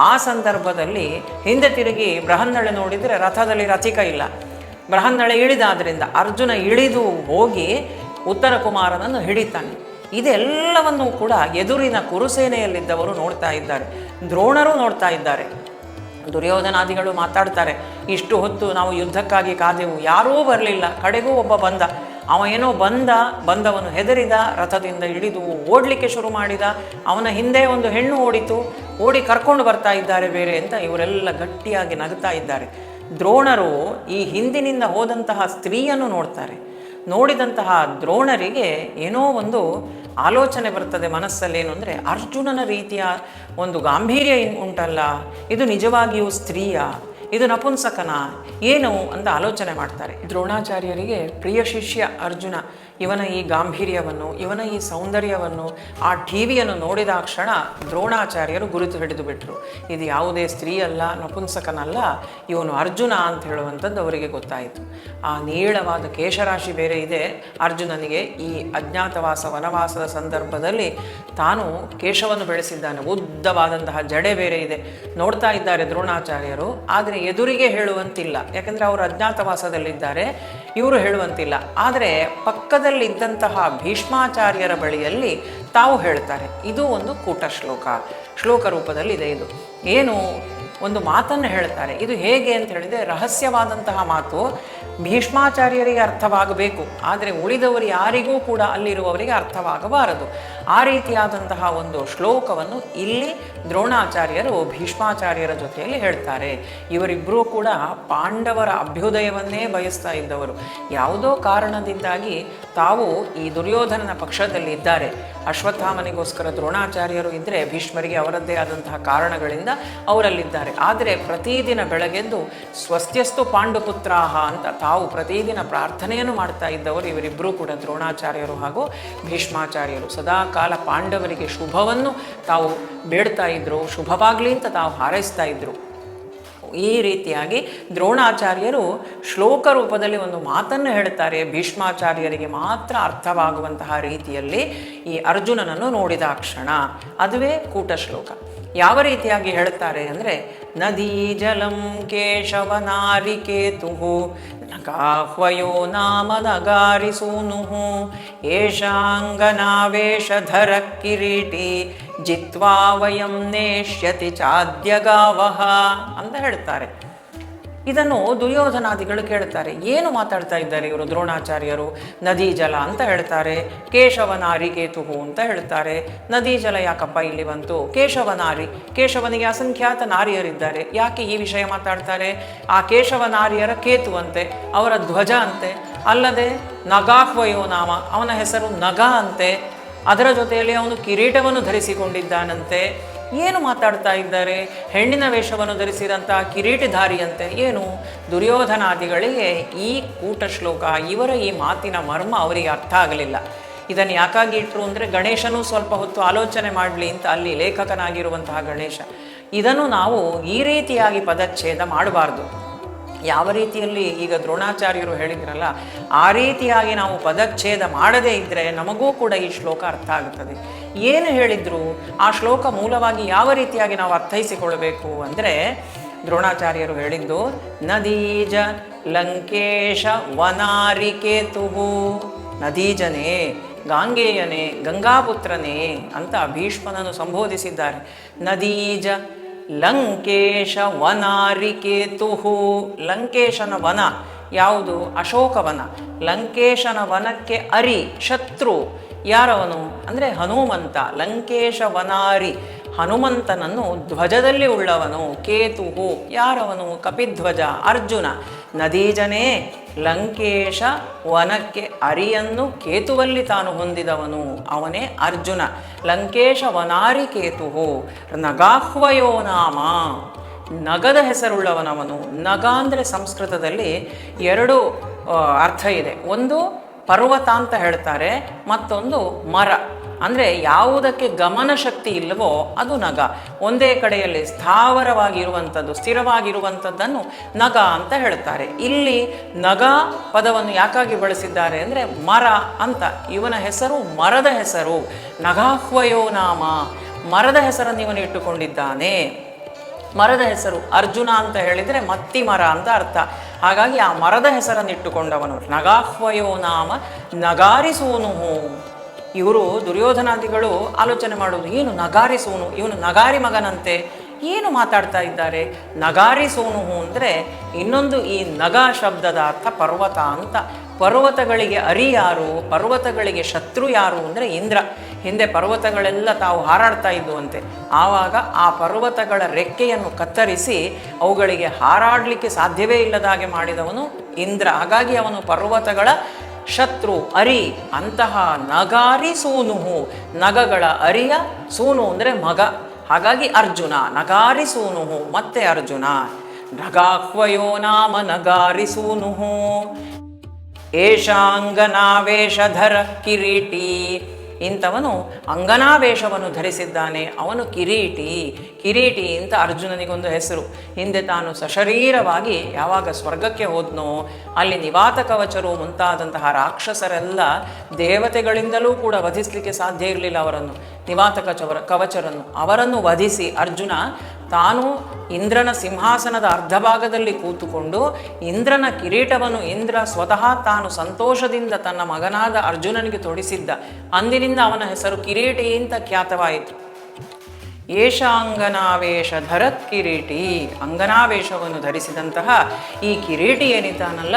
ಆ ಸಂದರ್ಭದಲ್ಲಿ ಹಿಂದೆ ತಿರುಗಿ ಬೃಹನ್ನಳೆ ನೋಡಿದರೆ ರಥದಲ್ಲಿ ರಥಿಕ ಇಲ್ಲ. ಬೃಹನ್ನಳೆ ಇಳಿದಾದ್ರಿಂದ ಅರ್ಜುನ ಇಳಿದು ಹೋಗಿ ಉತ್ತರ ಕುಮಾರನನ್ನು ಹಿಡಿತಾನೆ. ಇದೆಲ್ಲವನ್ನೂ ಕೂಡ ಎದುರಿನ ಕುರುಸೇನೆಯಲ್ಲಿದ್ದವರು ನೋಡ್ತಾ ಇದ್ದಾರೆ, ದ್ರೋಣರು ನೋಡ್ತಾ ಇದ್ದಾರೆ. ದುರ್ಯೋಧನಾದಿಗಳು ಮಾತಾಡ್ತಾರೆ, ಇಷ್ಟು ಹೊತ್ತು ನಾವು ಯುದ್ಧಕ್ಕಾಗಿ ಕಾದೆವು, ಯಾರೂ ಬರಲಿಲ್ಲ, ಕಡೆಗೂ ಒಬ್ಬ ಬಂದ, ಅವ ಏನೋ ಬಂದವನು ಹೆದರಿದ, ರಥದಿಂದ ಇಳಿದು ಓಡಲಿಕ್ಕೆ ಶುರು ಮಾಡಿದ, ಅವನ ಹಿಂದೆ ಒಂದು ಹೆಣ್ಣು ಓಡಿ ಕರ್ಕೊಂಡು ಬರ್ತಾ ಇದ್ದಾರೆ ಬೇರೆ ಅಂತ ಇವರೆಲ್ಲ ಗಟ್ಟಿಯಾಗಿ ನಗುತ್ತಾ ಇದ್ದಾರೆ. ದ್ರೋಣರು ಈ ಹಿಂದಿನಿಂದ ಹೋದಂತಹ ಸ್ತ್ರೀಯನ್ನು ನೋಡ್ತಾರೆ. ನೋಡಿದಂತಹ ದ್ರೋಣರಿಗೆ ಏನೋ ಒಂದು ಆಲೋಚನೆ ಬರ್ತದೆ ಮನಸ್ಸಲ್ಲಿ. ಏನು ಅಂದರೆ, ಅರ್ಜುನನ ರೀತಿಯ ಒಂದು ಗಾಂಭೀರ್ಯ ಉಂಟಲ್ಲ, ಇದು ನಿಜವಾಗಿಯೂ ಸ್ತ್ರೀಯ, ಇದು ನಪುಂಸಕನ ಏನು ಅಂತ ಆಲೋಚನೆ ಮಾಡ್ತಾರೆ. ದ್ರೋಣಾಚಾರ್ಯರಿಗೆ ಪ್ರಿಯ ಶಿಷ್ಯ ಅರ್ಜುನ. ಇವನ ಈ ಗಾಂಭೀರ್ಯವನ್ನು, ಇವನ ಈ ಸೌಂದರ್ಯವನ್ನು, ಆ ಟಿವಿಯನ್ನು ನೋಡಿದ ಕ್ಷಣ ದ್ರೋಣಾಚಾರ್ಯರು ಗುರುತು ಹಿಡಿದು ಬಿಟ್ಟರು. ಇದು ಯಾವುದೇ ಸ್ತ್ರೀಯಲ್ಲ, ನಪುಂಸಕನಲ್ಲ, ಇವನು ಅರ್ಜುನ ಅಂತ ಹೇಳುವಂಥದ್ದು ಅವರಿಗೆ ಗೊತ್ತಾಯಿತು. ಆ ನೀಳವಾದ ಕೇಶರಾಶಿ ಬೇರೆ ಇದೆ ಅರ್ಜುನನಿಗೆ. ಈ ಅಜ್ಞಾತವಾಸ ವನವಾಸದ ಸಂದರ್ಭದಲ್ಲಿ ತಾನು ಕೇಶವನ್ನು ಬೆಳೆಸಿದ್ದಾನೆ, ಉದ್ದವಾದಂತಹ ಜಡೆ ಬೇರೆ ಇದೆ. ನೋಡ್ತಾ ಇದ್ದಾರೆ ದ್ರೋಣಾಚಾರ್ಯರು. ಆದರೆ ಎದುರಿಗೆ ಹೇಳುವಂತಿಲ್ಲ, ಯಾಕಂದರೆ ಅವರು ಅಜ್ಞಾತವಾಸದಲ್ಲಿದ್ದಾರೆ, ಇವರು ಹೇಳುವಂತಿಲ್ಲ. ಆದರೆ ಪಕ್ಕದಲ್ಲಿದ್ದಂತಹ ಭೀಷ್ಮಾಚಾರ್ಯರ ಬಳಿಯಲ್ಲಿ ತಾವು ಹೇಳ್ತಾರೆ. ಇದು ಒಂದು ಕೂಟ ಶ್ಲೋಕ ರೂಪದಲ್ಲಿದೆ. ಇದು ಏನು ಒಂದು ಮಾತನ್ನು ಹೇಳ್ತಾರೆ. ಇದು ಹೇಗೆ ಅಂತ ಹೇಳಿದರೆ ರಹಸ್ಯವಾದಂತಹ ಮಾತು, ಭೀಷ್ಮಾಚಾರ್ಯರಿಗೆ ಅರ್ಥವಾಗಬೇಕು, ಆದರೆ ಉಳಿದವರು ಯಾರಿಗೂ ಕೂಡ ಅಲ್ಲಿರುವವರಿಗೆ ಅರ್ಥವಾಗಬಾರದು. ಆ ರೀತಿಯಾದಂತಹ ಒಂದು ಶ್ಲೋಕವನ್ನು ಇಲ್ಲಿ ದ್ರೋಣಾಚಾರ್ಯರು ಭೀಷ್ಮಾಚಾರ್ಯರ ಜೊತೆಯಲ್ಲಿ ಹೇಳ್ತಾರೆ. ಇವರಿಬ್ಬರೂ ಕೂಡ ಪಾಂಡವರ ಅಭ್ಯುದಯವನ್ನೇ ಬಯಸ್ತಾ ಇದ್ದವರು. ಯಾವುದೋ ಕಾರಣದಿಂದಾಗಿ ತಾವು ಈ ದುರ್ಯೋಧನನ ಪಕ್ಷದಲ್ಲಿ ಇದ್ದಾರೆ. ಅಶ್ವತ್ಥಾಮನಿಗೋಸ್ಕರ ದ್ರೋಣಾಚಾರ್ಯರು ಇದ್ದರೆ, ಭೀಷ್ಮರಿಗೆ ಅವರದ್ದೇ ಆದಂತಹ ಕಾರಣಗಳಿಂದ ಅವರಲ್ಲಿದ್ದಾರೆ. ಆದರೆ ಪ್ರತಿದಿನ ಬೆಳಗೆದ್ದು ಸ್ವಸ್ತ್ಯಸ್ತು ಪಾಂಡುಪುತ್ರಾಹ ಅಂತ ತಾವು ಪ್ರತಿದಿನ ಪ್ರಾರ್ಥನೆಯನ್ನು ಮಾಡ್ತಾ ಇದ್ದವರು ಇವರಿಬ್ಬರೂ ಕೂಡ, ದ್ರೋಣಾಚಾರ್ಯರು ಹಾಗೂ ಭೀಷ್ಮಾಚಾರ್ಯರು. ಸದಾ ಕಾಲ ಪಾಂಡವರಿಗೆ ಶುಭವನ್ನು ತಾವು ಬೇಡ್ತಾ ಇದ್ರು, ಶುಭವಾಗಲಿ ಅಂತ ತಾವು ಹಾರೈಸ್ತಾ ಇದ್ರು. ಈ ರೀತಿಯಾಗಿ ದ್ರೋಣಾಚಾರ್ಯರು ಶ್ಲೋಕ ರೂಪದಲ್ಲಿ ಒಂದು ಮಾತನ್ನು ಹೇಳ್ತಾರೆ, ಭೀಷ್ಮಾಚಾರ್ಯರಿಗೆ ಮಾತ್ರ ಅರ್ಥವಾಗುವಂತಹ ರೀತಿಯಲ್ಲಿ ಈ ಅರ್ಜುನನನ್ನು ನೋಡಿದ ಕ್ಷಣ. ಅದುವೇ ಕೂಟ ಶ್ಲೋಕ. ಯಾವ ರೀತಿಯಾಗಿ ಹೇಳ್ತಾರೆ ಅಂದರೆ, ನದೀ ಜಲಂ ಕೇಶವನಾರಿಕೇತು ನಗಾಹ್ವಯೋ ನಾಮ ನಗಾರಿಸೂನು ಏಷಾಂಗನಾವೇಶಧರ ಕಿರೀಟಿ ಜಿತ್ವಾ ವಯಂ ನೇಷ್ಯತಿ ಚಾದ್ಯಗಾವಹ ಅಂತ ಹೇಳ್ತಾರೆ. ಇದನ್ನು ದುರ್ಯೋಧನಾದಿಗಳು ಕೇಳ್ತಾರೆ. ಏನು ಮಾತಾಡ್ತಾ ಇದ್ದಾರೆ ಇವರು ದ್ರೋಣಾಚಾರ್ಯರು? ನದೀ ಜಲ ಅಂತ ಹೇಳ್ತಾರೆ, ಕೇಶವನಾರಿಕೇತು ಅಂತ ಹೇಳ್ತಾರೆ. ನದೀ ಜಲ ಯಾಕಪ್ಪ ಇಲ್ಲಿ ಬಂತು? ಕೇಶವನಾರಿ, ಕೇಶವನಿಗೆ ಅಸಂಖ್ಯಾತ ನಾರಿಯರಿದ್ದಾರೆ. ಯಾಕೆ ಈ ವಿಷಯ ಮಾತಾಡ್ತಾರೆ? ಆ ಕೇಶವನಾರಿಯರ ಕೇತು ಅಂತೆ, ಅವರ ಧ್ವಜ ಅಂತೆ. ಅಲ್ಲದೆ ನಗಾಹ್ವಯೋ ನಾಮ, ಅವನ ಹೆಸರು ನಗ ಅಂತೆ. ಅದರ ಜೊತೆಯಲ್ಲಿ ಅವನು ಕಿರೀಟವನ್ನು ಧರಿಸಿಕೊಂಡಿದ್ದಾನಂತೆ. ಏನು ಮಾತಾಡ್ತಾ ಇದ್ದಾರೆ? ಹೆಣ್ಣಿನ ವೇಷವನ್ನು ಧರಿಸಿದಂಥ ಕಿರೀಟಿಧಾರಿಯಂತೆ. ಏನು? ದುರ್ಯೋಧನಾದಿಗಳಿಗೆ ಈ ಕೂಟ ಶ್ಲೋಕ, ಇವರ ಈ ಮಾತಿನ ಮರ್ಮ ಅವರಿಗೆ ಅರ್ಥ ಆಗಲಿಲ್ಲ. ಇದನ್ನು ಯಾಕಾಗಿ ಇಟ್ಟರು ಅಂದರೆ, ಗಣೇಶನೂ ಸ್ವಲ್ಪ ಹೊತ್ತು ಆಲೋಚನೆ ಮಾಡಲಿ ಅಂತ ಅಲ್ಲಿ ಲೇಖಕನಾಗಿರುವಂತಹ ಗಣೇಶ. ಇದನ್ನು ನಾವು ಈ ರೀತಿಯಾಗಿ ಪದಚ್ಛೇದ ಮಾಡಬಾರ್ದು. ಯಾವ ರೀತಿಯಲ್ಲಿ ಈಗ ದ್ರೋಣಾಚಾರ್ಯರು ಹೇಳಿದ್ರಲ್ಲ, ಆ ರೀತಿಯಾಗಿ ನಾವು ಪದಚ್ಛೇದ ಮಾಡದೇ ಇದ್ದರೆ ನಮಗೂ ಕೂಡ ಈ ಶ್ಲೋಕ ಅರ್ಥ ಆಗುತ್ತದೆ. ಏನು ಹೇಳಿದ್ರು? ಆ ಶ್ಲೋಕ ಮೂಲವಾಗಿ ಯಾವ ರೀತಿಯಾಗಿ ನಾವು ಅರ್ಥೈಸಿಕೊಳ್ಳಬೇಕು ಅಂದರೆ, ದ್ರೋಣಾಚಾರ್ಯರು ಹೇಳಿದ್ದು ನದೀಜ ಲಂಕೇಶ ವನಾರಿಕೇತು, ನದೀಜನೇ, ಗಾಂಗೇಯನೇ, ಗಂಗಾಪುತ್ರನೇ ಅಂತ ಭೀಷ್ಮನನ್ನು ಸಂಬೋಧಿಸಿದ್ದಾರೆ. ನದೀಜ ಲಂಕೇಶ ವನಾರಿಕೇತು, ಲಂಕೇಶನ ವನ ಯಾವುದು? ಅಶೋಕವನ. ಲಂಕೇಶನ ವನಕ್ಕೆ ಅರಿ, ಶತ್ರು. ಯಾರವನು ಅಂದರೆ ಹನುಮಂತ. ಲಂಕೇಶ ವನಾರಿ, ಹನುಮಂತನನ್ನು ಧ್ವಜದಲ್ಲಿ ಉಳ್ಳವನು. ಕೇತು ಯಾರವನು? ಕಪಿಧ್ವಜ, ಅರ್ಜುನ. ನದೀಜನೇ ಲಂಕೇಶ ವನಕ್ಕೆ ಅರಿಯನ್ನು ಕೇತುವಲ್ಲಿ ತಾನು ಹೊಂದಿದವನು, ಅವನೇ ಅರ್ಜುನ. ಲಂಕೇಶ ವನಾರಿ ಕೇತು ನಗಾಹ್ವಯೋ ನಾಮ, ನಗದ ಹೆಸರುಳ್ಳವನವನು. ನಗ ಅಂದರೆ ಸಂಸ್ಕೃತದಲ್ಲಿ ಎರಡು ಅರ್ಥ ಇದೆ. ಒಂದು ಪರ್ವತ ಅಂತ ಹೇಳ್ತಾರೆ, ಮತ್ತೊಂದು ಮರ. ಅಂದರೆ ಯಾವುದಕ್ಕೆ ಗಮನ ಶಕ್ತಿ ಇಲ್ಲವೋ ಅದು ನಗ. ಒಂದೇ ಕಡೆಯಲ್ಲಿ ಸ್ಥಾವರವಾಗಿರುವಂಥದ್ದು, ಸ್ಥಿರವಾಗಿರುವಂಥದ್ದನ್ನು ನಗ ಅಂತ ಹೇಳ್ತಾರೆ. ಇಲ್ಲಿ ನಗ ಪದವನ್ನು ಯಾಕಾಗಿ ಬಳಸಿದ್ದಾರೆ ಅಂದರೆ ಮರ ಅಂತ. ಇವನ ಹೆಸರು ಮರದ ಹೆಸರು. ನಗಾಹ್ವಯೋ ನಾಮ, ಮರದ ಹೆಸರನ್ನು ಇವನು ಇಟ್ಟುಕೊಂಡಿದ್ದಾನೆ. ಮರದ ಹೆಸರು ಅರ್ಜುನ ಅಂತ ಹೇಳಿದರೆ ಮತ್ತಿ ಮರ ಅಂತ ಅರ್ಥ. ಹಾಗಾಗಿ ಆ ಮರದ ಹೆಸರನ್ನು ಇಟ್ಟುಕೊಂಡವನು. ನಗಾಹ್ವಯೋ ನಾಮ ನಗಾರಿಸೂನು. ಇವರು ದುರ್ಯೋಧನಾದಿಗಳು ಆಲೋಚನೆ ಮಾಡೋದು, ಏನು ನಗಾರಿಸೂನು, ಇವನು ನಗಾರಿ ಮಗನಂತೆ. ಏನು ಮಾತಾಡ್ತಾ ಇದ್ದಾರೆ? ನಗಾರಿಸೂನು ಅಂದರೆ ಇನ್ನೊಂದು, ಈ ನಗ ಶಬ್ದದ ಅರ್ಥ ಪರ್ವತ ಅಂತ. ಪರ್ವತಗಳಿಗೆ ಅರಿ ಯಾರು? ಪರ್ವತಗಳಿಗೆ ಶತ್ರು ಯಾರು ಅಂದರೆ ಇಂದ್ರ. ಹಿಂದೆ ಪರ್ವತಗಳೆಲ್ಲ ತಾವು ಹಾರಾಡ್ತಾ ಇದ್ದುವಂತೆ. ಆವಾಗ ಆ ಪರ್ವತಗಳ ರೆಕ್ಕೆಯನ್ನು ಕತ್ತರಿಸಿ ಅವುಗಳಿಗೆ ಹಾರಾಡಲಿಕ್ಕೆ ಸಾಧ್ಯವೇ ಇಲ್ಲದ ಹಾಗೆ ಮಾಡಿದವನು ಇಂದ್ರ. ಹಾಗಾಗಿ ಅವನು ಪರ್ವತಗಳ ಶತ್ರು, ಅರಿ. ಅಂತಹ ನಗಾರಿ ಸೂನುಹು, ನಗಗಳ ಅರಿಯ, ಸೂನು ಅಂದರೆ ಮಗ. ಹಾಗಾಗಿ ಅರ್ಜುನ. ನಗಾರಿ ಸೂನುಹು ಮತ್ತೆ ಅರ್ಜುನ. ನಗಾಹ್ವಯೋ ನಾಮ ನಗಾರಿ ಸೂನುಹು ಏಷಾಂಗನಾವೇಶಧರ ಕಿರೀಟಿ. ಇಂಥವನು ಅಂಗನಾವೇಶವನ್ನು ಧರಿಸಿದ್ದಾನೆ, ಅವನು ಕಿರೀಟಿ. ಕಿರೀಟಿ ಅಂತ ಅರ್ಜುನನಿಗೊಂದು ಹೆಸರು. ಹಿಂದೆ ತಾನು ಸಶರೀರವಾಗಿ ಯಾವಾಗ ಸ್ವರ್ಗಕ್ಕೆ ಹೋದ್ನೋ, ಅಲ್ಲಿ ನಿವಾತ ಕವಚರು ಮುಂತಾದಂತಹ ರಾಕ್ಷಸರೆಲ್ಲ ದೇವತೆಗಳಿಂದಲೂ ಕೂಡ ವಧಿಸಲಿಕ್ಕೆ ಸಾಧ್ಯ ಇರಲಿಲ್ಲ ಅವರನ್ನು, ನಿವಾತ ಕವಚರನ್ನು. ಅವರನ್ನು ವಧಿಸಿ ಅರ್ಜುನ ತಾನು ಇಂದ್ರನ ಸಿಂಹಾಸನದ ಅರ್ಧ ಭಾಗದಲ್ಲಿ ಕೂತುಕೊಂಡು ಇಂದ್ರನ ಕಿರೀಟವನ್ನು ಇಂದ್ರ ಸ್ವತಃ ತಾನು ಸಂತೋಷದಿಂದ ತನ್ನ ಮಗನಾದ ಅರ್ಜುನನಿಗೆ ತೊಡಿಸಿದ್ದ. ಅಂದಿನಿಂದ ಅವನ ಹೆಸರು ಕಿರೀಟಿ ಅಂತ ಖ್ಯಾತವಾಯಿತು. ಏಷ ಅಂಗನಾವೇಶ ಧರತ್ ಕಿರೀಟಿ, ಅಂಗನಾವೇಶವನ್ನು ಧರಿಸಿದಂತಹ ಈ ಕಿರೀಟಿ ಏನಿತಾನಲ್ಲ,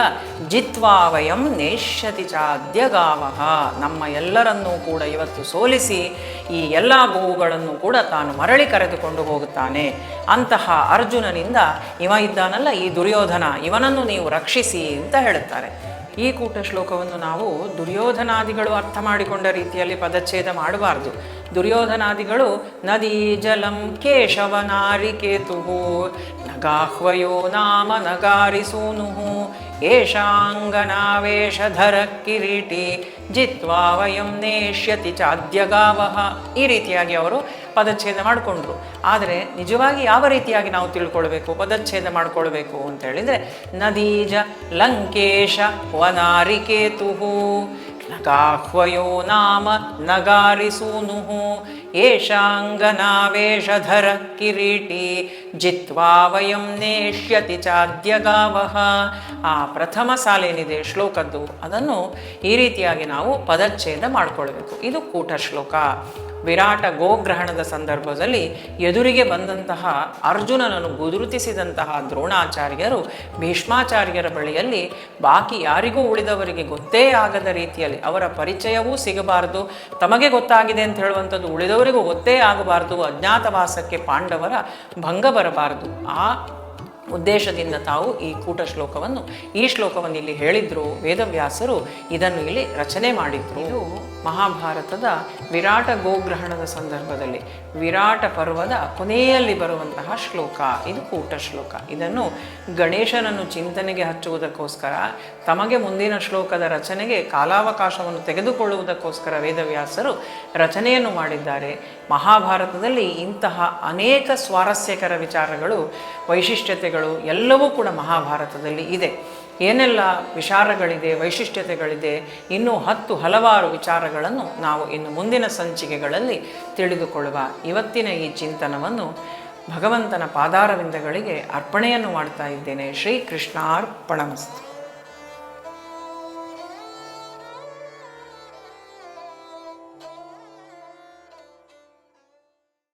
ಜಿತ್ವಾ ವಯಂ ನೇಷ್ಯತಿ ಚಾದ್ಯ ಗಾವಃ, ನಮ್ಮ ಎಲ್ಲರನ್ನೂ ಕೂಡ ಇವತ್ತು ಸೋಲಿಸಿ ಈ ಎಲ್ಲ ಗೋವುಗಳನ್ನು ಕೂಡ ತಾನು ಮರಳಿ ಕರೆದುಕೊಂಡು ಹೋಗುತ್ತಾನೆ. ಅಂತಹ ಅರ್ಜುನನಿಂದ ಇವ ಇದ್ದಾನಲ್ಲ ಈ ದುರ್ಯೋಧನ, ಇವನನ್ನು ನೀವು ರಕ್ಷಿಸಿ ಅಂತ ಹೇಳುತ್ತಾರೆ. ಈ ಕೂಟ ಶ್ಲೋಕವನ್ನು ನಾವು ದುರ್ಯೋಧನಾದಿಗಳು ಅರ್ಥ ಮಾಡಿಕೊಂಡ ರೀತಿಯಲ್ಲಿ ಪದಚ್ಛೇದ ಮಾಡಬಾರ್ದು. ದುರ್ಯೋಧನಾದಿಗಳು ನದಿ ಜಲಂ ಕೇಶವ ನಾರಿಕೇತು ನಗಾಹ್ವಯೋ ನಾಮ ನಗಾರಿಸೂನು ಏಷಾಂಗನಾವೇಶಧರ ಕಿರೀಟಿ ಜಿತ್ವಾ ವಯಂ ನೇಷ್ಯತಿ ಚಾದ್ಯಗಾವಹ, ಈ ರೀತಿಯಾಗಿ ಅವರು ಪದಚ್ಛೇದ ಮಾಡಿಕೊಂಡ್ರು. ಆದರೆ ನಿಜವಾಗಿ ಯಾವ ರೀತಿಯಾಗಿ ನಾವು ತಿಳ್ಕೊಳ್ಬೇಕು, ಪದಚ್ಛೇದ ಮಾಡ್ಕೊಳ್ಬೇಕು ಅಂತ ಹೇಳಿದರೆ, ನದೀಜ ಲಂಕೇಶ ವನಾರಿಕೇತು ನಗಾಹ್ವಯೋ ನಾಮ ನಗಾರಿಸೂನು ಏಷಾಂಗನಾವೇಶಧರ ಕಿರೀಟಿ ಜಿತ್ವಾ ವಯಂ ನೇಷ್ಯತಿ ಚಾದ್ಯಗಾವಹ. ಆ ಪ್ರಥಮ ಸಾಲೇನಿದೆ ಶ್ಲೋಕದ್ದು, ಅದನ್ನು ಈ ರೀತಿಯಾಗಿ ನಾವು ಪದಚ್ಛೇದ ಮಾಡಿಕೊಳ್ಬೇಕು. ಇದು ಕೂಟ ಶ್ಲೋಕ. ವಿರಾಟ ಗೋಗ್ರಹಣದ ಸಂದರ್ಭದಲ್ಲಿ ಎದುರಿಗೆ ಬಂದಂತಹ ಅರ್ಜುನನನ್ನು ಗುರುತಿಸಿದಂತಹ ದ್ರೋಣಾಚಾರ್ಯರು ಭೀಷ್ಮಾಚಾರ್ಯರ ಬಳಿಯಲ್ಲಿ ಬಾಕಿ ಯಾರಿಗೂ ಉಳಿದವರಿಗೆ ಗೊತ್ತೇ ಆಗದ ರೀತಿಯಲ್ಲಿ, ಅವರ ಪರಿಚಯವೂ ಸಿಗಬಾರದು, ತಮಗೆ ಗೊತ್ತಾಗಿದೆ ಅಂತ ಹೇಳುವಂಥದ್ದು ಉಳಿದವರಿಗೂ ಗೊತ್ತೇ ಆಗಬಾರ್ದು, ಅಜ್ಞಾತವಾಸಕ್ಕೆ ಪಾಂಡವರ ಭಂಗ ಬರಬಾರದು. ಆ ಉದ್ದೇಶದಿಂದ ತಾವು ಈ ಕೂಟ ಶ್ಲೋಕವನ್ನು ಇಲ್ಲಿ ಹೇಳಿದ್ರು. ವೇದವ್ಯಾಸರು ಇದನ್ನು ಇಲ್ಲಿ ರಚನೆ ಮಾಡಿದ್ರು. ಇದು ಮಹಾಭಾರತದ ವಿರಾಟ ಗೋಗ್ರಹಣದ ಸಂದರ್ಭದಲ್ಲಿ ವಿರಾಟ ಪರ್ವದ ಕೊನೆಯಲ್ಲಿ ಬರುವಂತಹ ಶ್ಲೋಕ. ಇದು ಕೂಟ ಶ್ಲೋಕ. ಇದನ್ನು ಗಣೇಶನನ್ನು ಚಿಂತನೆಗೆ ಹಚ್ಚುವುದಕ್ಕೋಸ್ಕರ, ತಮಗೆ ಮುಂದಿನ ಶ್ಲೋಕದ ರಚನೆಗೆ ಕಾಲಾವಕಾಶವನ್ನು ತೆಗೆದುಕೊಳ್ಳುವುದಕ್ಕೋಸ್ಕರ ವೇದವ್ಯಾಸರು ರಚನೆಯನ್ನು ಮಾಡಿದ್ದಾರೆ. ಮಹಾಭಾರತದಲ್ಲಿ ಇಂತಹ ಅನೇಕ ಸ್ವಾರಸ್ಯಕರ ವಿಚಾರಗಳು, ವೈಶಿಷ್ಟ್ಯತೆಗಳು ಎಲ್ಲವೂ ಕೂಡ ಮಹಾಭಾರತದಲ್ಲಿ ಇದೆ. ಏನೆಲ್ಲ ವಿಚಾರಗಳಿದೆ, ವೈಶಿಷ್ಟ್ಯತೆಗಳಿದೆ, ಇನ್ನೂ ಹಲವಾರು ವಿಚಾರಗಳನ್ನು ನಾವು ಇನ್ನು ಮುಂದಿನ ಸಂಚಿಕೆಗಳಲ್ಲಿ ತಿಳಿದುಕೊಳ್ಳುವ. ಇವತ್ತಿನ ಈ ಚಿಂತನವನ್ನು ಭಗವಂತನ ಪಾದಾರವಿಂದಗಳಿಗೆ ಅರ್ಪಣೆಯನ್ನು ಮಾಡ್ತಾ ಇದ್ದೇನೆ. ಶ್ರೀಕೃಷ್ಣಾರ್ಪಣಮಸ್ತು.